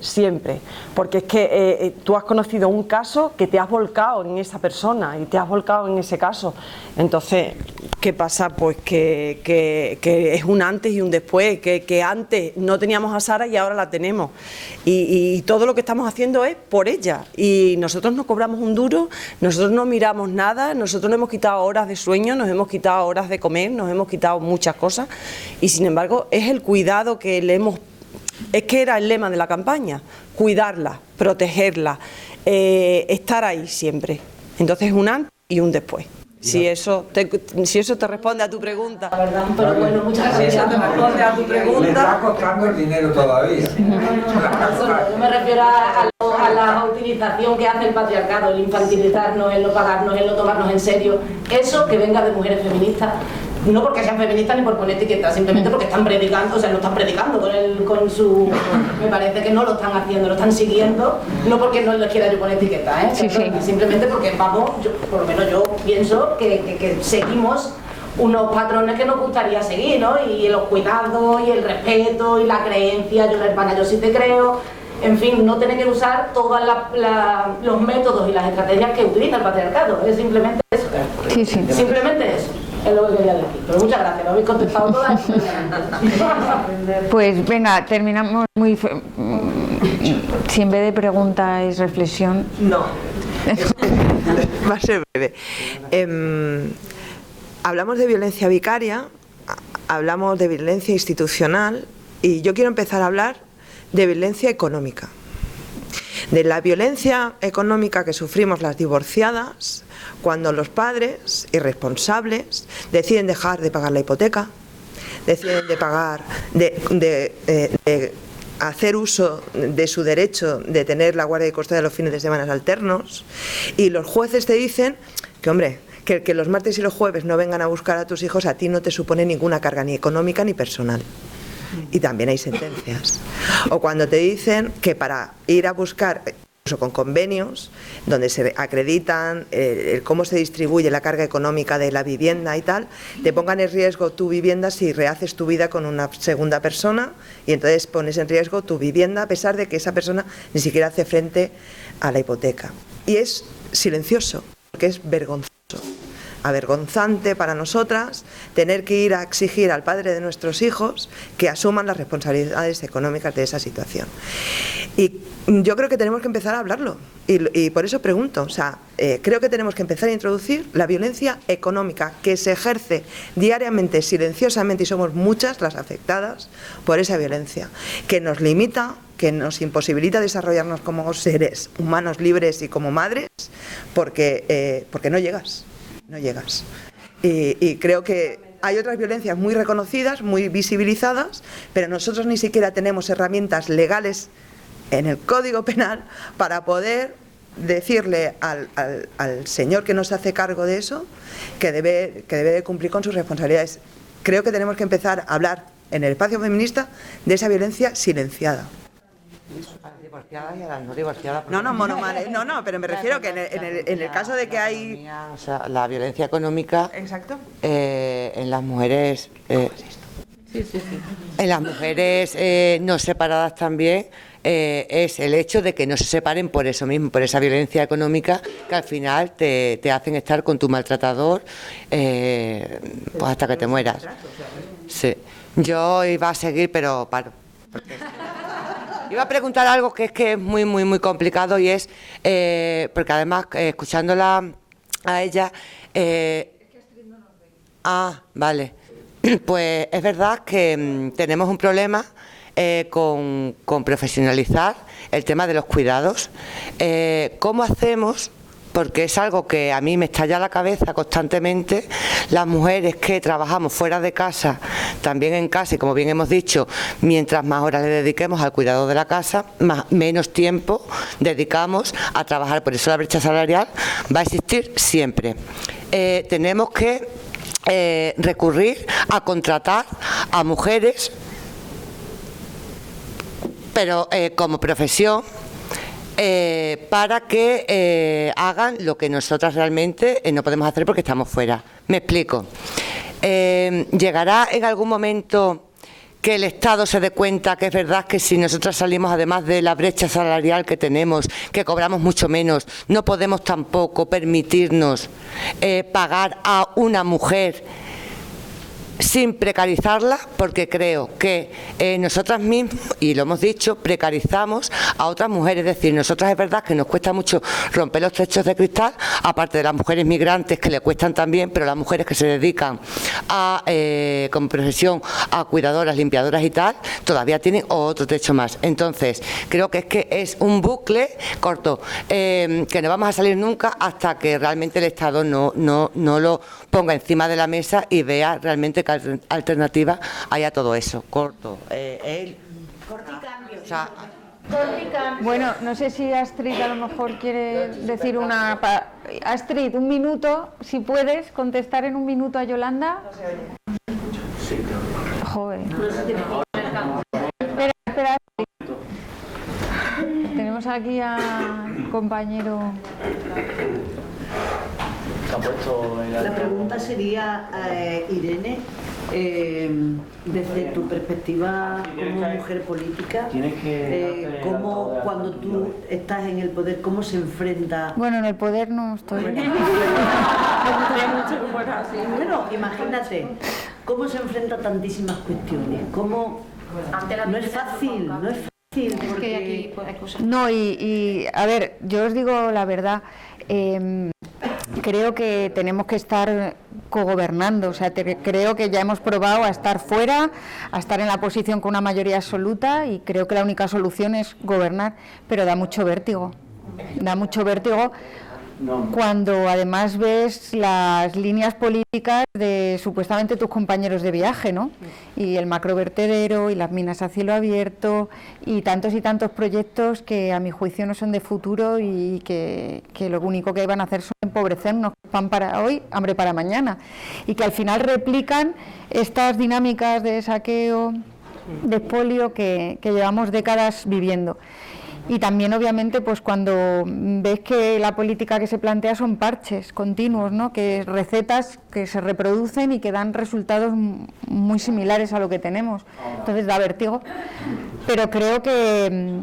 Siempre, porque es que tú has conocido un caso que te has volcado en esa persona y te has volcado en ese caso. Entonces, ¿qué pasa? Pues que es un antes y un después, que antes no teníamos a Sara y ahora la tenemos. Y todo lo que estamos haciendo es por ella. Y nosotros no cobramos un duro, nosotros no miramos nada, nosotros nos hemos quitado horas de sueño, nos hemos quitado horas de comer, nos hemos quitado muchas cosas. Y sin embargo, es el cuidado que le hemos... Es que era el lema de la campaña, cuidarla, protegerla, estar ahí siempre. Entonces, un antes y un después. Si eso te responde a tu pregunta. La verdad, pero bueno, muchas gracias. Si eso te responde a tu pregunta. Le está costando el dinero todavía. Yo me refiero a la utilización que hace el patriarcado, el infantilizarnos, el no pagarnos, el no tomarnos en serio. Eso que venga de mujeres feministas, no porque sean feministas ni por poner etiquetas, simplemente porque están predicando, o sea, no están predicando con su... Me parece que no lo están haciendo, lo están siguiendo, no porque no les quiera yo poner etiquetas, Sí, sí. Simplemente porque vamos, por lo menos yo pienso que seguimos unos patrones que nos gustaría seguir, ¿no? Y los cuidados, y el respeto, y la creencia, yo hermana, yo sí te creo, en fin, no tener que usar todos los métodos y las estrategias que utiliza el patriarcado, es simplemente eso. Sí, sí. Simplemente eso. Es lo que quería decir. Pero muchas gracias, lo habéis contestado todas. Pues venga, terminamos si en vez de pregunta es reflexión. No. Va a ser breve. Hablamos de violencia vicaria, hablamos de violencia institucional y yo quiero empezar a hablar de violencia económica. De la violencia económica que sufrimos las divorciadas cuando los padres irresponsables deciden dejar de pagar la hipoteca, deciden de hacer uso de su derecho de tener la guardia y custodia los fines de semana alternos, y los jueces te dicen que, hombre, que los martes y los jueves no vengan a buscar a tus hijos a ti no te supone ninguna carga ni económica ni personal. Y también hay sentencias. O cuando te dicen que para ir a buscar, incluso con convenios, donde se acreditan cómo se distribuye la carga económica de la vivienda y tal, te pongan en riesgo tu vivienda si rehaces tu vida con una segunda persona, y entonces pones en riesgo tu vivienda a pesar de que esa persona ni siquiera hace frente a la hipoteca. Y es silencioso, porque es vergonzoso. Avergonzante para nosotras tener que ir a exigir al padre de nuestros hijos que asuman las responsabilidades económicas de esa situación. Y yo creo que tenemos que empezar a hablarlo y por eso pregunto, o sea, creo que tenemos que empezar a introducir la violencia económica que se ejerce diariamente, silenciosamente, y somos muchas las afectadas por esa violencia, que nos limita, que nos imposibilita desarrollarnos como seres humanos libres y como madres, porque no llegas. No llegas. Y creo que hay otras violencias muy reconocidas, muy visibilizadas, pero nosotros ni siquiera tenemos herramientas legales en el Código Penal para poder decirle al señor que nos hace cargo de eso que debe de cumplir con sus responsabilidades. Creo que tenemos que empezar a hablar en el espacio feminista de esa violencia silenciada. A las divorciadas y a las no divorciadas. No, pero me refiero que en el caso de que hay... O sea, la violencia económica. Exacto. En las mujeres... En las mujeres no separadas también es el hecho de que no se separen por eso mismo, por esa violencia económica que al final te hacen estar con tu maltratador pues hasta que te mueras. Sí. Yo iba a seguir, pero paro. Iba a preguntar algo que es muy, muy, muy complicado y es, porque además, escuchándola a ella... vale. Pues es verdad que tenemos un problema con profesionalizar el tema de los cuidados. ¿Cómo hacemos? Porque es algo que a mí me estalla la cabeza constantemente, las mujeres que trabajamos fuera de casa, también en casa, y como bien hemos dicho, mientras más horas le dediquemos al cuidado de la casa, menos tiempo dedicamos a trabajar. Por eso la brecha salarial va a existir siempre. Tenemos que recurrir a contratar a mujeres, pero como profesión, para que hagan lo que nosotras realmente no podemos hacer porque estamos fuera. Me explico. ¿Llegará en algún momento que el Estado se dé cuenta que es verdad que si nosotras salimos, además de la brecha salarial que tenemos, que cobramos mucho menos, no podemos tampoco permitirnos pagar a una mujer sin precarizarla, porque creo que nosotras mismas, y lo hemos dicho, precarizamos a otras mujeres. Es decir, nosotras es verdad que nos cuesta mucho romper los techos de cristal, aparte de las mujeres migrantes que le cuestan también, pero las mujeres que se dedican a, como profesión a cuidadoras, limpiadoras y tal, todavía tienen otro techo más. Entonces, creo que es un bucle corto, que no vamos a salir nunca hasta que realmente el Estado no lo ponga encima de la mesa y vea realmente qué alternativa hay a todo eso. Corto. O sea, bueno, no sé si Astrid a lo mejor quiere decir una... Astrid, un minuto, si puedes contestar en un minuto a Yolanda. Joder. Espera. Tenemos aquí al compañero... La pregunta sería, Irene, desde tu perspectiva como mujer política, ¿cómo, cuando tú estás en el poder, cómo se enfrenta? Bueno, en el poder no estoy. Bueno, imagínate, ¿cómo se enfrenta a tantísimas cuestiones? ¿Cómo? No es fácil, no es fácil. Porque... No, y a ver, yo os digo la verdad, creo que tenemos que estar cogobernando, o sea, creo que ya hemos probado a estar fuera, a estar en la oposición con una mayoría absoluta, y creo que la única solución es gobernar, pero da mucho vértigo cuando además ves las líneas políticas de supuestamente tus compañeros de viaje, ¿no? Y el macrovertedero y las minas a cielo abierto y tantos proyectos que a mi juicio no son de futuro y que lo único que van a hacer son empobrecernos, pan para hoy, hambre para mañana, y que al final replican estas dinámicas de saqueo, de expolio que llevamos décadas viviendo. Y también, obviamente, pues cuando ves que la política que se plantea son parches continuos, ¿no? Que recetas que se reproducen y que dan resultados muy similares a lo que tenemos. Entonces da vértigo. Pero creo que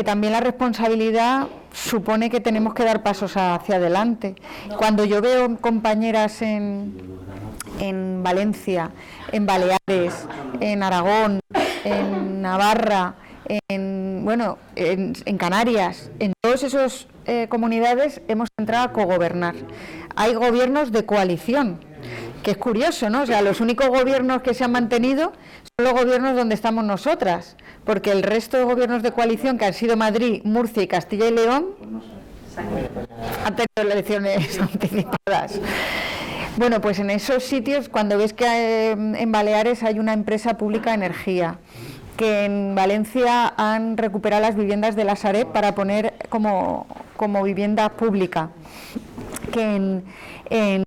también la responsabilidad supone que tenemos que dar pasos hacia adelante. Cuando yo veo compañeras en Valencia, en Baleares, en Aragón, en Navarra, en Canarias, en todas esas comunidades hemos entrado a cogobernar. Hay gobiernos de coalición, que es curioso, ¿no? O sea, los únicos gobiernos que se han mantenido son los gobiernos donde estamos nosotras, porque el resto de gobiernos de coalición, que han sido Madrid, Murcia y Castilla y León, han tenido elecciones anticipadas. Bueno, pues en esos sitios, cuando ves que en Baleares hay una empresa pública de energía, que en Valencia han recuperado las viviendas de la Sareb para poner como vivienda pública, que en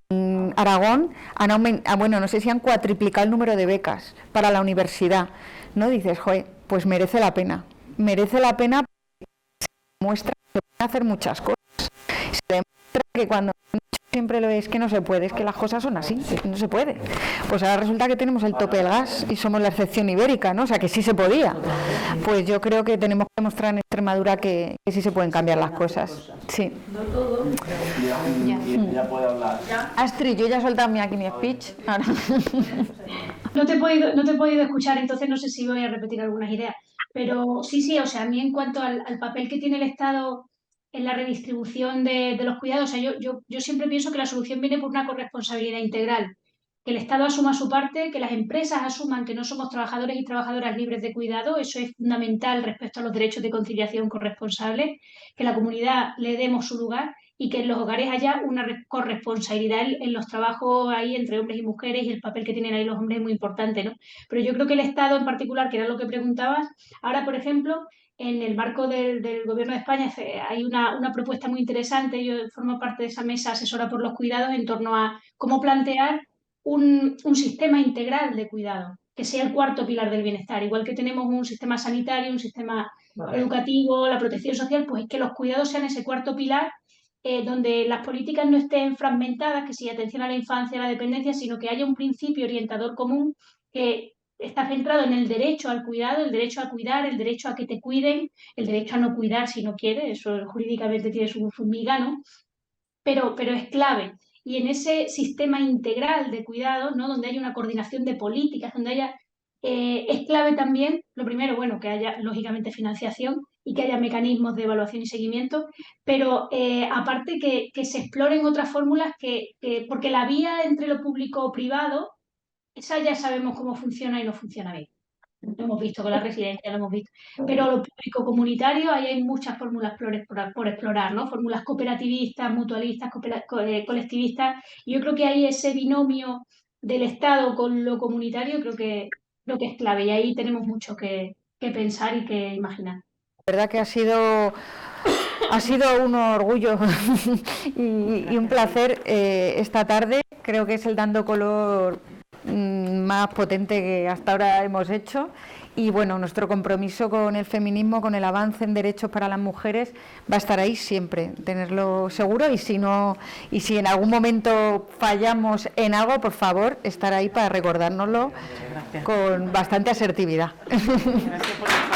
Aragón han aumentado, no sé si han cuatriplicado el número de becas para la universidad, ¿no? Dices, joder, pues merece la pena porque se demuestra que se pueden hacer muchas cosas, se demuestra que cuando siempre lo es que no se puede, es que las cosas son así, no se puede. Pues ahora resulta que tenemos el tope del gas y somos la excepción ibérica, ¿no? O sea, que sí se podía. Pues yo creo que tenemos que demostrar en Extremadura que sí se pueden cambiar las cosas. Sí. No todo. Ya puede hablar. Astrid, yo ya he soltado aquí mi speech. Ahora. No te he podido escuchar, entonces no sé si voy a repetir algunas ideas. Pero sí, o sea, a mí en cuanto al papel que tiene el Estado en la redistribución de los cuidados, o sea, yo siempre pienso que la solución viene por una corresponsabilidad integral, que el Estado asuma su parte, que las empresas asuman que no somos trabajadores y trabajadoras libres de cuidado, eso es fundamental respecto a los derechos de conciliación corresponsable, que la comunidad le demos su lugar y que en los hogares haya una corresponsabilidad en los trabajos ahí entre hombres y mujeres, y el papel que tienen ahí los hombres es muy importante, ¿no? Pero yo creo que el Estado en particular, que era lo que preguntabas, ahora, por ejemplo, en el marco del Gobierno de España hay una propuesta muy interesante. Yo formo parte de esa mesa asesora por los cuidados en torno a cómo plantear un sistema integral de cuidado, que sea el cuarto pilar del bienestar. Igual que tenemos un sistema sanitario, un sistema educativo, la protección social, pues que los cuidados sean ese cuarto pilar, donde las políticas no estén fragmentadas, que sea atención a la infancia, a la dependencia, sino que haya un principio orientador común que está centrado en el derecho al cuidado, el derecho a cuidar, el derecho a que te cuiden, el derecho a no cuidar si no quieres, eso jurídicamente tiene su miga, ¿no? Pero es clave. y en ese sistema integral de cuidados, ¿no? Donde haya una coordinación de políticas, donde haya... es clave también, lo primero, bueno, que haya lógicamente financiación y que haya mecanismos de evaluación y seguimiento, pero aparte que se exploren otras fórmulas porque la vía entre lo público o privado, esa ya sabemos cómo funciona y no funciona bien. Lo hemos visto con la residencia, lo hemos visto. Pero lo público comunitario, ahí hay muchas fórmulas por explorar, ¿no? Fórmulas cooperativistas, mutualistas, colectivistas. Y yo creo que ahí ese binomio del Estado con lo comunitario creo que es clave. Y ahí tenemos mucho que pensar y que imaginar. La verdad que ha sido un orgullo y un placer esta tarde. Creo que es el Dando Color más potente que hasta ahora hemos hecho, y bueno, nuestro compromiso con el feminismo, con el avance en derechos para las mujeres va a estar ahí siempre, tenerlo seguro, y si en algún momento fallamos en algo, por favor, estar ahí para recordárnoslo con bastante asertividad. Gracias por